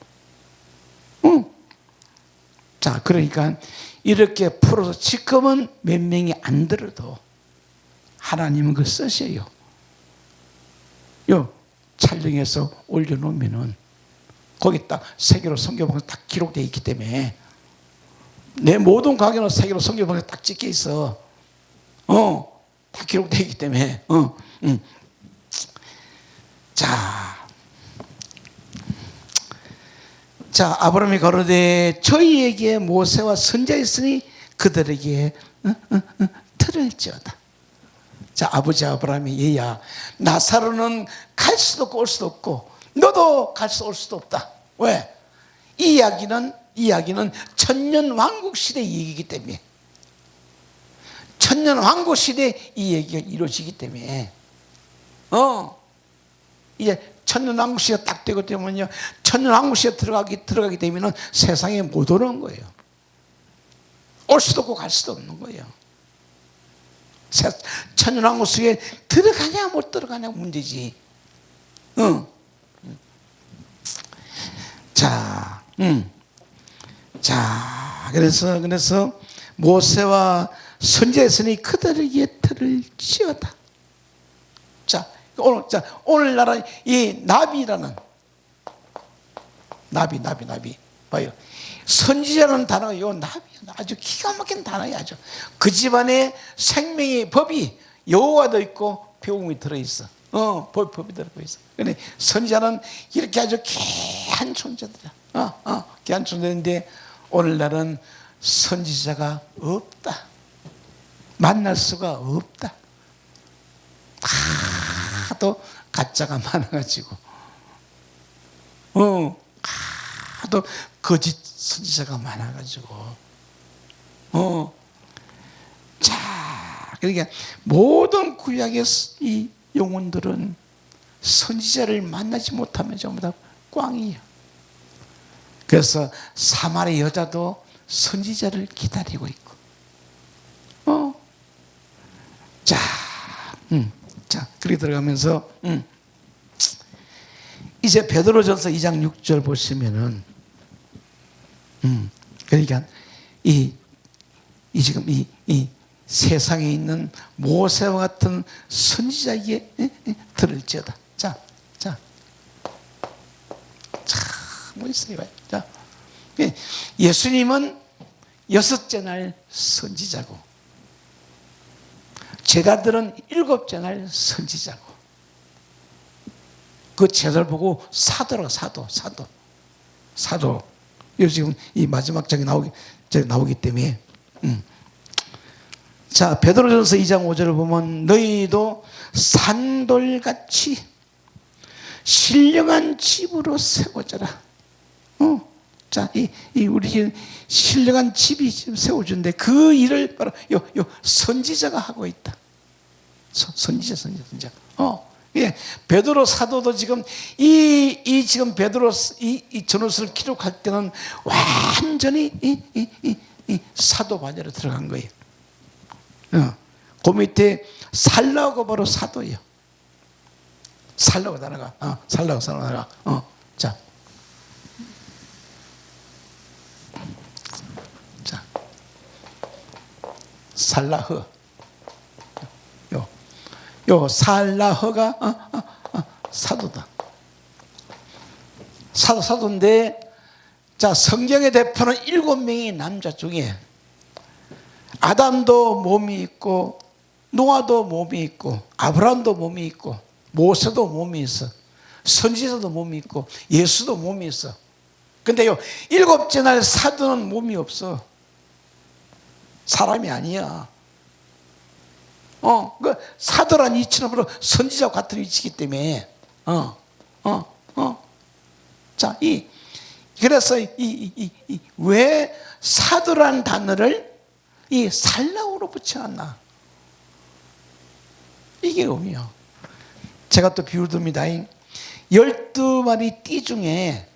자, 그러니까 이렇게 풀어서 지금은 몇 명이 안 들어도 하나님은 그걸 쓰셔요. 요 촬영해서 올려놓으면은 거기 딱 세계로 성경방송 딱 기록되어 있기 때문에 내 모든 강연은 세계로 성경방송 딱 찍혀 있어. 다 기록되어 있기 때문에. 자, 아브라함이 가로되 저희에게 모세와 선지자 있으니 그들에게 들을지어다. 자, 아버지 아브라함이 얘야, 나사로는 갈 수도 없고 올 수도 없고 너도 갈 수 올 수도 없다. 왜? 이 이야기는 천년 왕국 시대 얘기이기 때문에, 천년 왕국 시대 이 얘기가 이루어지기 때문에, 이제 천년 왕국 시대가 딱 되고 되면요, 천년 왕국 시대 들어가게 되면은 세상에 못 오는 거예요. 올 수도 없고 갈 수도 없는 거예요. 천년 왕국 시대에 들어가냐 못 들어가냐 문제지. 자, 그래서 모세와 선지자 있으니 그들에게 들을지어다. 오늘날은 이 나비라는 나비 봐요. 선지자라는 단어가 요 나비야. 아주 기가 막힌 단어야. 아주 그 집안에 생명의 법이 여호와도 있고 배움이 들어있어. 법이 들어있어. 근데 선지자는 이렇게 아주 귀한 존재들이야. 귀한 존재인데 오늘날은 선지자가 없다. 만날 수가 없다. 하도 가짜가 많아가지고, 하도 거짓 선지자가 많아가지고, 자, 그러니까 모든 구약의 이 영혼들은 선지자를 만나지 못하면 전부 다 꽝이에요. 그래서 사마리 여자도 선지자를 기다리고 있고, 자, 그렇게 들어가면서 이제 베드로전서 2장 6절 보시면은 그러니까 지금 이 세상에 있는 모세와 같은 선지자에게 들을지어다. 뭐 있어요? 자, 예수님은 6째 날 선지자고, 제자들은 7째 날 선지자고, 그 제자를 보고 사도라고, 사도. 이거 지금 이 마지막 장이 나오기 때문에. 자, 베드로전서 2장 5절을 보면 너희도 산돌같이 신령한 집으로 세워져라. 자, 우리 신령한 집이 지금 세워준데 그 일을 바로 요 선지자가 하고 있다. 선지자. 예, 베드로 사도도 지금 이 지금 베드로 이 전후서를 기록할 때는 완전히 이 사도 반열에 들어간 거예요. 그 밑에 살라고 바로 사도예요. 살라고 단어가 살라고 단어가 자, 살라흐 요 살라흐가 사도다. 사도인데, 자, 성경의 대표는 7명의 남자 중에 아담도 몸이 있고 노아도 몸이 있고 아브라함도 몸이 있고 모세도 몸이 있어, 선지자도 몸이 있고 예수도 몸이 있어. 근데 요 7째 날 사도는 몸이 없어. 사람이 아니야. 그 사도란 위치는 바로 선지자와 같은 위치이기 때문에 자, 그래서 왜 사도란 단어를 이 살라우로 붙여놨나? 이게 의미야. 제가 또 비유를 듭니다. 12마리 띠 중에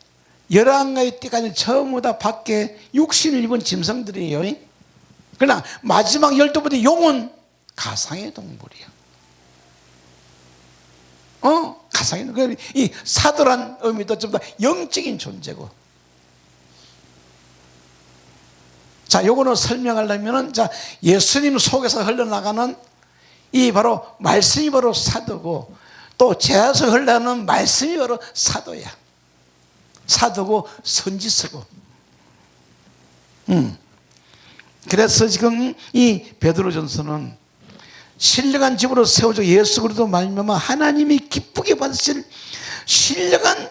11가지 띠까지 전부 다 밖에 육신을 입은 짐승들이에요. 그러나 마지막 12마리 용은 가상의 동물이야. 가상의 동물. 이 사도란 의미도 좀 더 영적인 존재고. 자, 요거는 설명하려면은, 자, 예수님 속에서 흘러나가는 이 바로 말씀이 바로 사도고, 또 제에서 흘러나가는 말씀이 바로 사도야. 사도고 선지서고. 그래서 지금 이 베드로전서는 신령한 집으로 세워져 예수 그리스도 말미암아 하나님이 기쁘게 받으실 신령한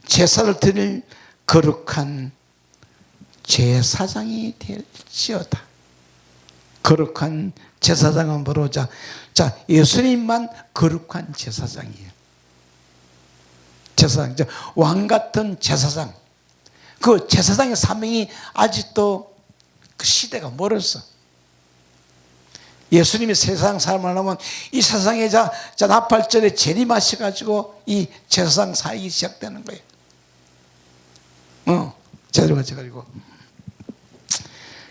제사를 드릴 거룩한 제사장이 될지어다. 거룩한 제사장은 바로 자 예수님만 거룩한 제사장이에요. 제사장, 왕 같은 제사장. 그 제사장의 사명이 아직도 그 시대가 멀었어. 예수님이 세상 사람을 하면 이 세상에 나팔절에 재림하셔가지고 이 제사장 사역이 시작되는 거예요. 제대로 가지고.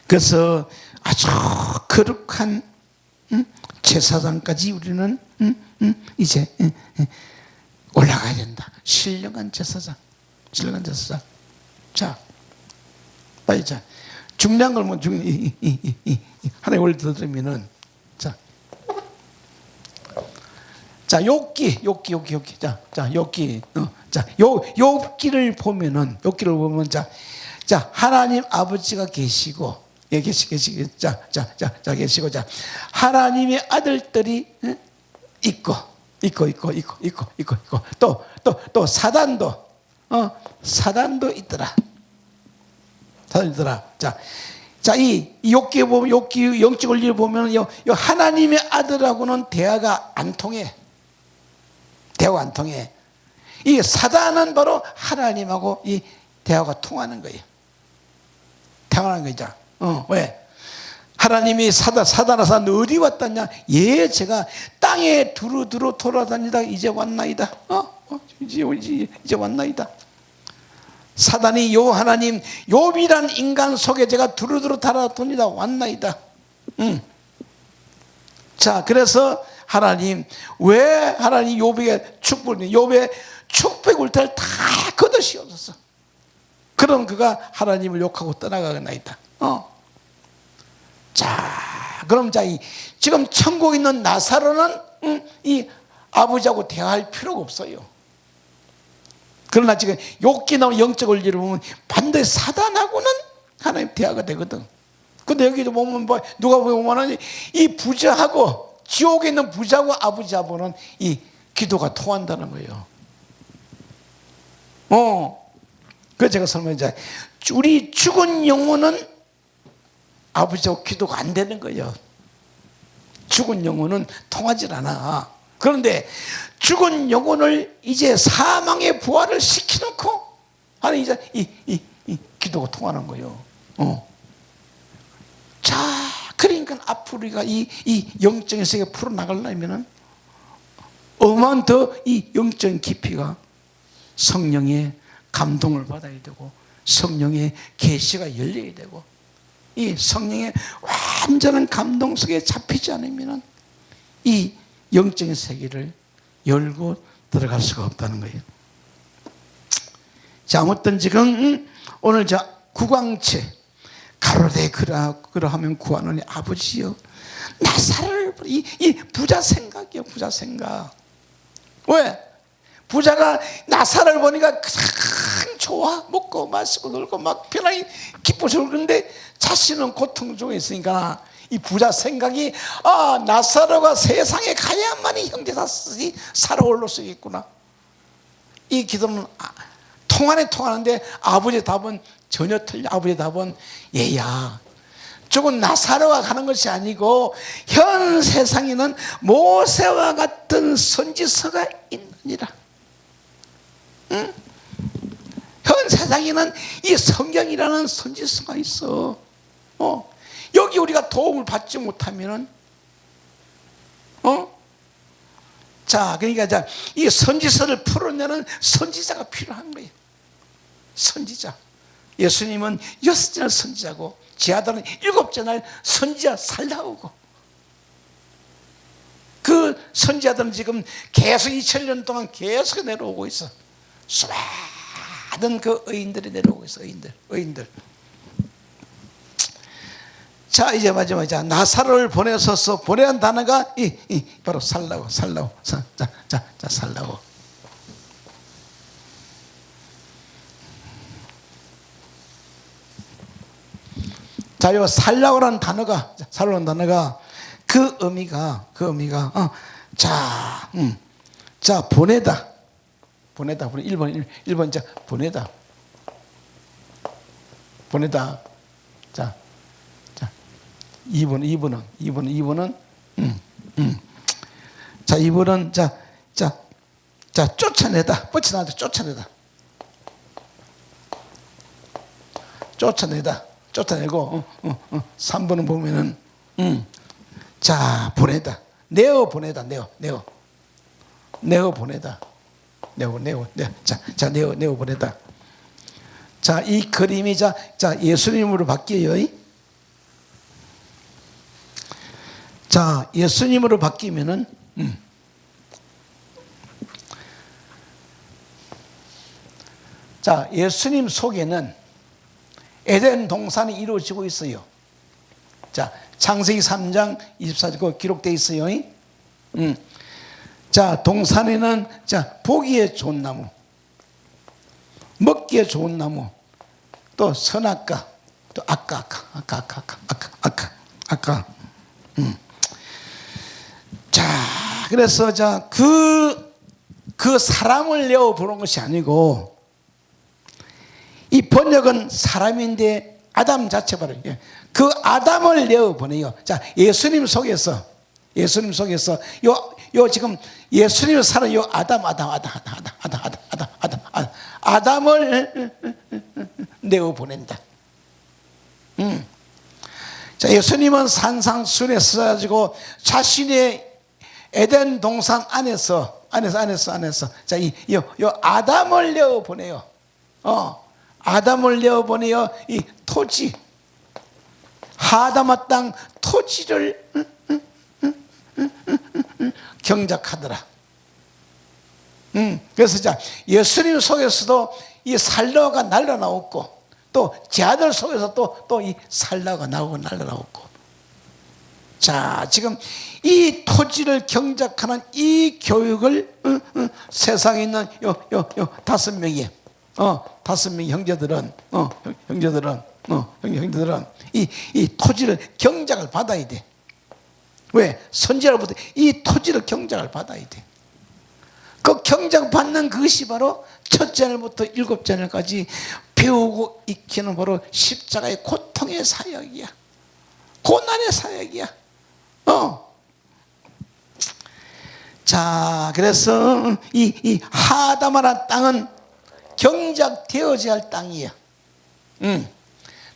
그래서 아주 거룩한 제사장까지 우리는 이제 올라가야 된다. 신령한 제사장. 신령한 제사장. 자, 빨리 자. 중요한 걸 뭐 하나의 원리 들으면은 자, 욥기. 자, 욥기. 자, 욥기를 보면 하나님 아버지가 계시고, 계시고, 계시고, 하나님의 아들들이 있고, 또 사단도 있더라. 자, 이 욥기에 보면, 욥기 영적 원리를 보면, 하나님의 아들하고는 대화가 안 통해. 이 사단은 바로 하나님하고 이 대화가 통하는 거예요. 통하는 거죠. 왜? 하나님이 사단아서 너 어디 왔다냐? 예, 제가 땅에 두루두루 돌아다니다 이제 왔나이다. 이제 왔나이다. 사단이 요 하나님, 욥이란 인간 속에 제가 두루두루 달아도니다 왔나이다. 자, 그래서 하나님, 왜 하나님 욥의 축복 울타리를 다 걷어씌웠었어. 그럼 그가 하나님을 욕하고 떠나가나이다. 자, 그럼 지금 천국에 있는 나사로는 이 아버지하고 대화할 필요가 없어요. 그러나 지금 욥기 나오는 영적 원리를 보면 반드시 사단하고는 하나님 대화가 되거든. 근데 여기도 보면 누가 보면 이 부자하고 지옥에 있는 부자하고 아버지하고는 이 기도가 통한다는 거예요. 그래서 제가 설명했잖아요. 우리 죽은 영혼은 아버지하고 기도가 안 되는 거예요. 죽은 영혼은 통하질 않아. 그런데 죽은 영혼을 이제 사망의 부활을 시켜놓고 하는 이제 이 기도가 통하는 거예요. 자, 그러니까 앞으로 우리가 이 영적인 세계 풀어나가려면은 어마어마한 더 이 영적인 깊이가 성령의 감동을 받아야 되고 성령의 계시가 열려야 되고 이 성령의 완전한 감동 속에 잡히지 않으면 이 영적인 세계를 열고 들어갈 수가 없다는 거예요. 자, 아무튼 지금 오늘 저 구광체 가로되 그러하면 구하노니 아버지여 나사를 이 부자 생각이요, 부자 생각. 왜? 부자가 나사를 보니까 참 좋아, 먹고 마시고 놀고 막 편하게 기쁘시고. 그런데 자신은 고통 중에 있으니까 이 부자 생각이 나사로가 세상에 가야만이 형제사슬이 살아 올릴 수 있구나. 이 기도는 통하는데 아버지의 답은 전혀 틀려. 아버지의 답은 얘야, 죽은 나사로가 가는 것이 아니고 현 세상에는 모세와 같은 선지서가 있느니라. 응? 현 세상에는 이 성경이라는 선지서가 있어. 여기 우리가 도움을 받지 못하면은 자, 그러니까 이 선지서를 풀어내는 선지자가 필요한 거예요. 선지자. 예수님은 6절 선지자고 제 아들은 7절 선지자 살라오고, 그 선지자들은 지금 계속 2000년 동안 계속 내려오고 있어. 수많은 그 의인들이 내려오고 있어. 의인들. 자, 이제 마지막에 나사로를 보내서서 보내는 단어가 바로 살라고. 자, 살라고. 자, 요 살라고라는 단어가 그 의미가 자, 보내다. 1번 자, 보내다. 자, 2번은 자, 2번은 자, 쫓아내다. 뻗쳐나다. 쫓아내고 3번은 보면은 자, 보내다. 내어 보내다. 내어 보내다. 자, 이 그림이 자 예수님으로 바뀌어요. 자, 예수님으로 바뀌면은 자, 예수님 속에는 에덴 동산이 이루어지고 있어요. 자, 창세기 3장 24절 기록되어 있어요. 자, 동산에는 보기에 좋은 나무, 먹기에 좋은 나무, 또 선악과, 또 악과. 자, 그래서 그 사람을 내어 보는 것이 아니고, 이 번역은 사람인데 아담 자체 바로 그 아담을 내어 보내요. 자, 예수님 속에서 요 지금 예수님 사는 요 아담을 내어 보낸다. 자, 예수님은 산상수훈에 서가지고 자신의 에덴 동산 안에서 자, 요 아담을 내어 보내요. 아담을 내어 보내요. 이 토지, 하다마 땅 토지를 경작하더라. 그래서 자, 예수님 속에서도 이 살라가 날라나왔고, 또 제 아들 속에서 또 이 살라가 나오고 날라나왔고. 자, 지금 이 토지를 경작하는 이 교육을 세상에 있는 요 5명이 5명의 형제들은 이 토지를 경작을 받아야 돼. 왜? 선지자로부터 이 토지를 경작을 받아야 돼. 그 경작받는 그것이 바로 첫째 날부터 7째 날까지 배우고 익히는 바로 십자가의 고통의 사역이야. 고난의 사역이야. 자, 그래서 이 하다마란 땅은 경작되어져야 할 땅이야.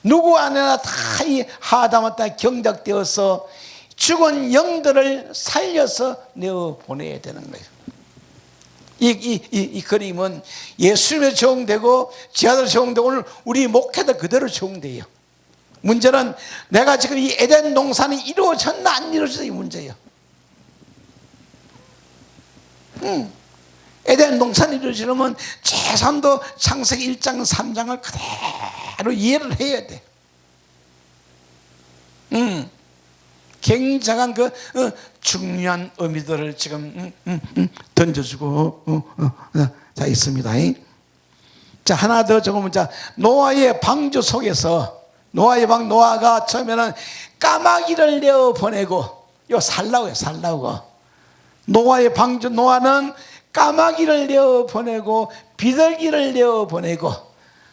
누구 안에나 다 이 하다마 땅에 경작되어서 죽은 영들을 살려서 내어 보내야 되는 거예요. 이 그림은 예수님에 적용되고 제 아들 적용되고 오늘 우리 목회도 그대로 적용돼요. 문제는 내가 지금 이 에덴 동산이 이루어졌나 안 이루어졌나 이 문제예요. 에덴 동산이 이루어지려면 최소한도 창세기 1장 3장을 그대로 이해를 해야 돼. 굉장한 그 중요한 의미들을 지금 던져주고 자 있습니다. 자 하나 더 적으면 자 노아의 방주 속에서 노아가 처음에는 까마귀를 내어 보내고 요 살라고요. 노아의 방주 노아는 까마귀를 내어 보내고 비둘기를 내어 보내고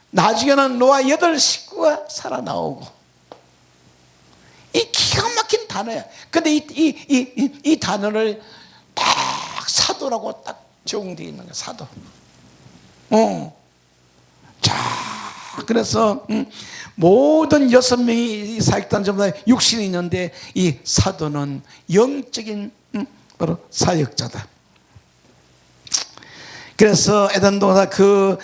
나중에는 노아 8 식구가 살아나오고 이 기가 막힌 단어야. 근데 이 단어를 딱 사도라고 딱 적용되어 있는 거야. 사도. 자, 그래서 모든 6명이 사역단 전부 다 육신이 있는데 이 사도는 영적인 바로 사역자다. 그래서 에덴 동산 그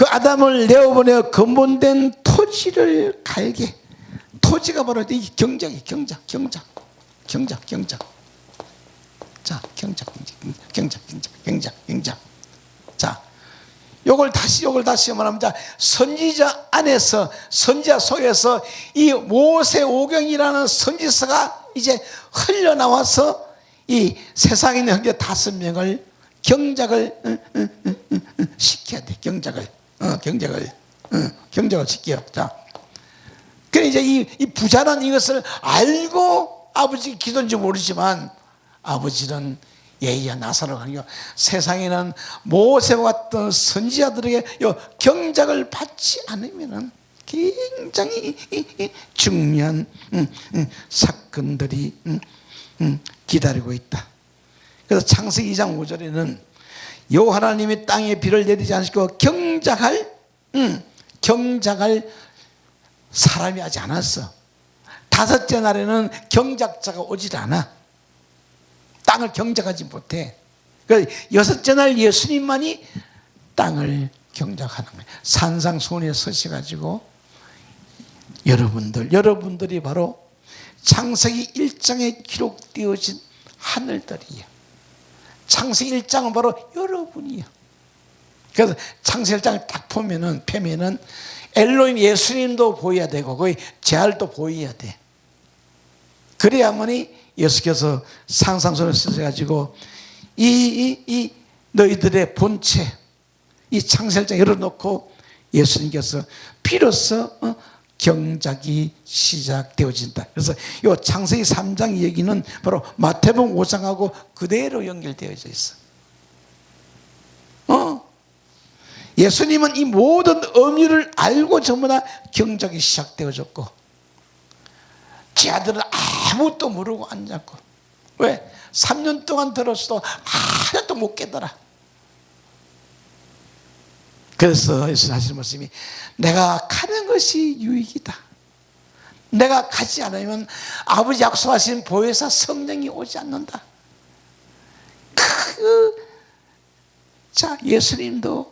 아담을 내어보내어 근본된 토지를 갈게. 토지가 바로 이 경작이 경작. 자, 경작. 자, 요걸 다시 말하면 자, 선지자 속에서 이 모세오경이라는 선지서가 이제 흘러나와서 이 세상에 있는 형제 5명을 경작을 시켜야 돼. 경작을 시켜. 자. 그래 이제 이 부자는 이것을 알고 아버지 기도인지 모르지만 아버지는 예의야 나사로 가는 게 세상에는 모세와 같은 선지자들에게 경작을 받지 않으면은 굉장히 중요한 사건들이 기다리고 있다. 그래서 창세기 2장 5절에는 여호와 하나님이 땅에 비를 내리지 않으시고 경작할 사람이 하지 않았어. 5째 날에는 경작자가 오질 않아. 땅을 경작하지 못해. 그래서 6째 날 예수님만이 땅을 경작하는 거예요. 산상수훈에 서셔가지고 여러분들이 바로 창세기 1장에 기록되어진 하늘들이에요. 창세기 1장은 바로 여러분이에요. 그래서 창세기 1장을 딱 펴면은 엘로힘 예수님도 보여야 되고 거기 재활도 보여야 돼. 그래야만이 예수께서 상상선을 쓰셔가지고 이 너희들의 본체 이 창세기장 열어놓고 예수님께서 비로소 경작이 시작되어진다. 그래서 이 창세기 3장 얘기는 바로 마태복음 5장하고 그대로 연결되어져 있어. 예수님은 이 모든 의미를 알고 전부 다 경작이 시작되어졌고 제 아들은 아무것도 모르고 앉았고 왜? 3년 동안 들었어도 하나도 못 깨달아. 그래서 예수님 하시는 말씀이 내가 가는 것이 유익이다. 내가 가지 않으면 아버지 약속하신 보혜사 성령이 오지 않는다. 자, 예수님도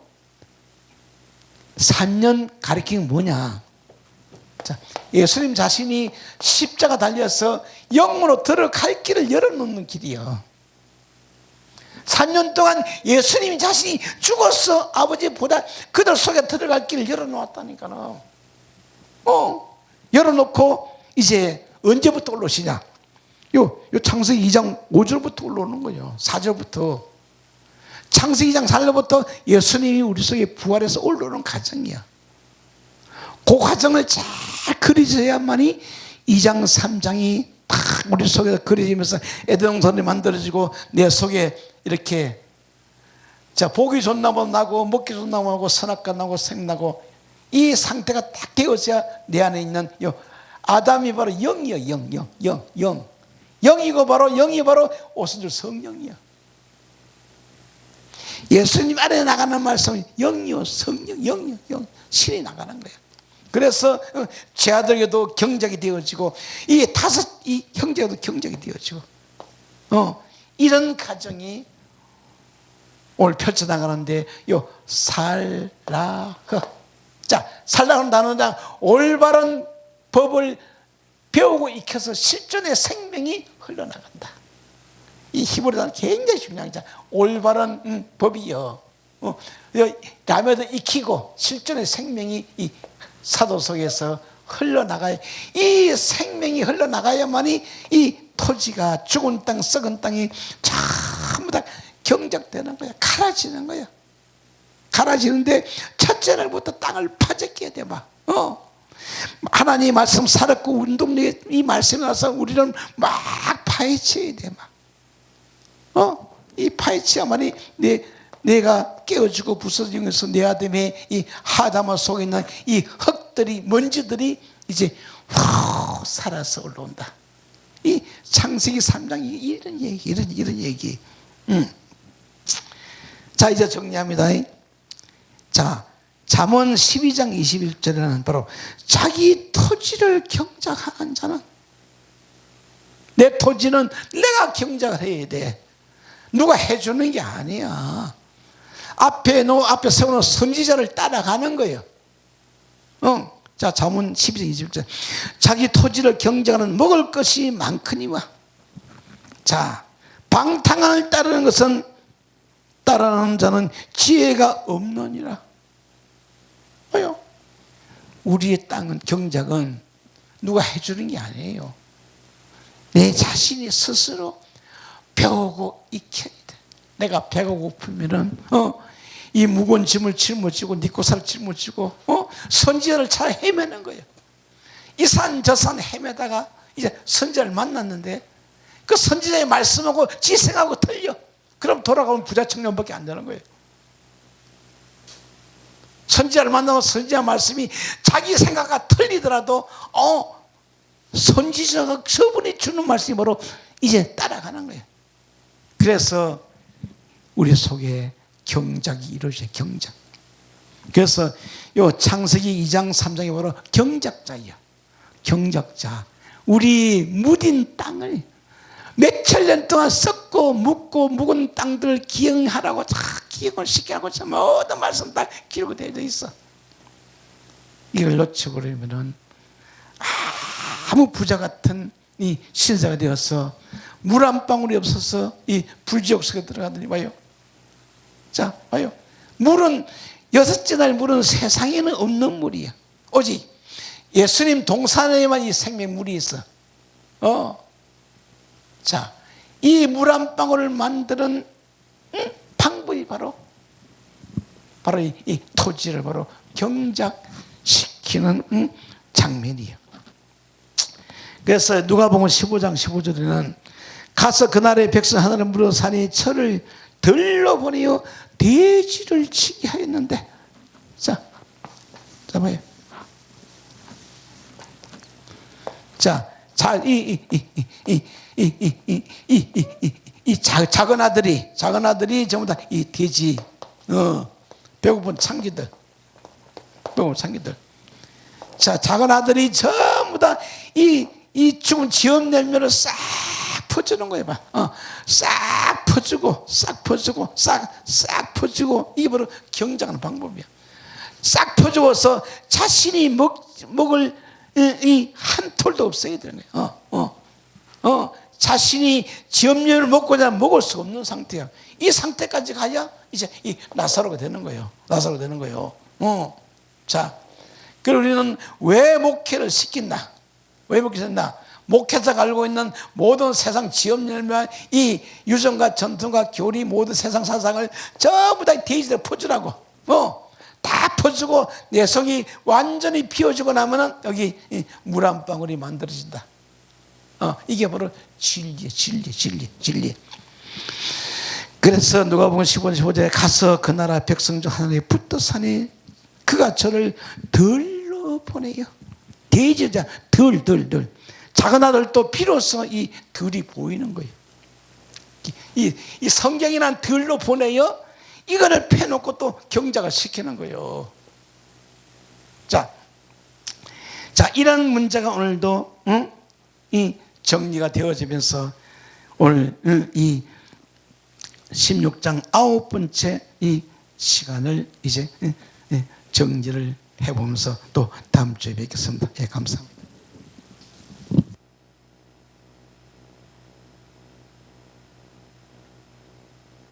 3년 가리킨 게 뭐냐? 자, 예수님 자신이 십자가 달려서 영으로 들어갈 길을 열어놓는 길이요. 3년 동안 예수님 자신이 죽어서 아버지보다 그들 속에 들어갈 길을 열어놓았다니까요. 열어놓고 이제 언제부터 올라오시냐? 요 창세기 2장 5절부터 올라오는 거예요. 4절부터. 창세기 2장 4절부터 예수님이 우리 속에 부활해서 올라오는 과정이야. 그 과정을 잘 그려져야만이 2장 3장이 딱 우리 속에서 그려지면서 에덴동산이 만들어지고 내 속에 이렇게 자 보기 좋은 나무 나고 먹기 좋은 나무 나고 선악과 나고 생나고 이 상태가 딱 되어져야 내 안에 있는 아담이 바로 영이요. 영이고 바로 영이 바로 오순절 성령이야. 예수님 안에 나가는 말씀은 영이요 성령 영 신이 나가는 거야. 그래서 제 아들에게도 경작이 되어지고 이 형제에도 경작이 되어지고 이런 가정이 오늘 펼쳐나가는데 요 살라흐. 자, 살라흐는 단어는 올바른 법을 배우고 익혀서 실존의 생명이 흘러나간다. 이 히브리 단어 굉장히 중요한 자, 올바른 법이요. 라면도 익히고 실존의 생명이 이 사도 속에서 흘러나가야, 이 생명이 흘러나가야만이 이 토지가, 죽은 땅, 썩은 땅이 전부 다 경작되는 거야. 갈아지는 거야. 갈아지는데 첫째 날부터 땅을 파헤쳐야 돼. 막 하나님 말씀 살았고 운동력이 이 말씀에 와서 우리는 막 파헤쳐야 돼. 막 이 파헤쳐야만이 내가 깨어지고 부서지면서 내 아담의 이 하다마 속에 있는 이 흙들이, 먼지들이 이제 후 살아서 올라온다. 이 창세기 3장이 이런 얘기, 이런 얘기. 자, 이제 정리합니다. 자, 잠언 12장 21절에는 바로 자기 토지를 경작하는 자는, 내 토지는 내가 경작을 해야 돼. 누가 해주는 게 아니야. 앞에 세우는 선지자를 따라가는 거예요. 자, 잠언 12장 21절. 자기 토지를 경작하는 먹을 것이 많거니와. 자, 방탕함을 따르는 것은, 따르는 자는 지혜가 없느니라. 왜요? 우리의 땅은, 경작은 누가 해주는 게 아니에요. 내 자신이 스스로 배우고 익혀야 돼. 내가 배가 고프면은 이 무거운 짐을 짊어지고 네 고사를 짊어지고 선지자를 잘 헤매는 거예요. 이 산 저 산 헤매다가 이제 선지자를 만났는데 그 선지자의 말씀하고 지 생각하고 틀려. 그럼 돌아가면 부자 청년밖에 안 되는 거예요. 선지자를 만나면 선지자 말씀이 자기 생각과 틀리더라도 선지자가 저분이 주는 말씀이 바로 이제 따라가는 거예요. 그래서 우리 속에 경작이 이루어져요. 경작. 그래서 요 창세기 2장 3장이 바로 경작자예요. 경작자. 우리 무딘 땅을 몇천 년 동안 썩고 묵고 묵은 땅들 기억하라고 다 기억을 시키라고 모든 말씀 다 기록되어 있어. 이걸 놓쳐버리면은 아무 부자 같은 이 신사가 되어서 물 한 방울이 없어서 이 불지옥 속에 들어가더니 봐요. 자, 봐요. 물은 여섯째 날 물은 세상에는 없는 물이야. 오직 예수님 동산에만 이 생명물이 있어. 자, 이 물 한 방울을 만드는 방법이 바로 이 토지를 바로 경작시키는 장면이에요. 그래서 누가복음 15장 15절에는 가서 그날의 백성 하나를 물어 산에 철을 들러 보내어 돼지를 치게 하였는데, 자 봐요. 이 작은 아들이 전부 다 이 돼지, 배고픈 창기들. 자, 작은 아들이 전부 다 이 죽은 지엄 열매를 싹 퍼주는 거예요. 싹 퍼주고 이게 바로 경작하는 방법이야. 싹 퍼주어서 자신이 먹을 이 한 톨도 없어야 되는 거예요. 자신이 지엄열을 먹고자 먹을 수 없는 상태야. 이 상태까지 가야 이제 이 나사로가 되는 거예요. 자, 그리고 우리는 왜 목회를 시킨다? 왜 목회했나? 목회자가 알고 있는 모든 세상 지엄열매와 이 유전과 전통과 교리 모든 세상 사상을 전부 다 돼지들 퍼주라고. 다 퍼주고 내 속이 완전히 피워지고 나면은 여기 물 한 방울이 만들어진다. 이게 바로 진리. 그래서 누가복음 15절에 가서 그 나라 백성 중 하나님의 붙드사니 그가 저를 들러 보내요. 돼지자 들. 작은 아들도 비로소 이 들이 보이는 거예요. 이 성경이란 들로 보내요. 이거를 패놓고 또 경작을 시키는 거예요. 자, 이런 문제가 오늘도 이 정리가 되어지면서 오늘 이 16장 9번째 이 시간을 이제 정리를 해보면서 또 다음 주에 뵙겠습니다. 예, 감사합니다.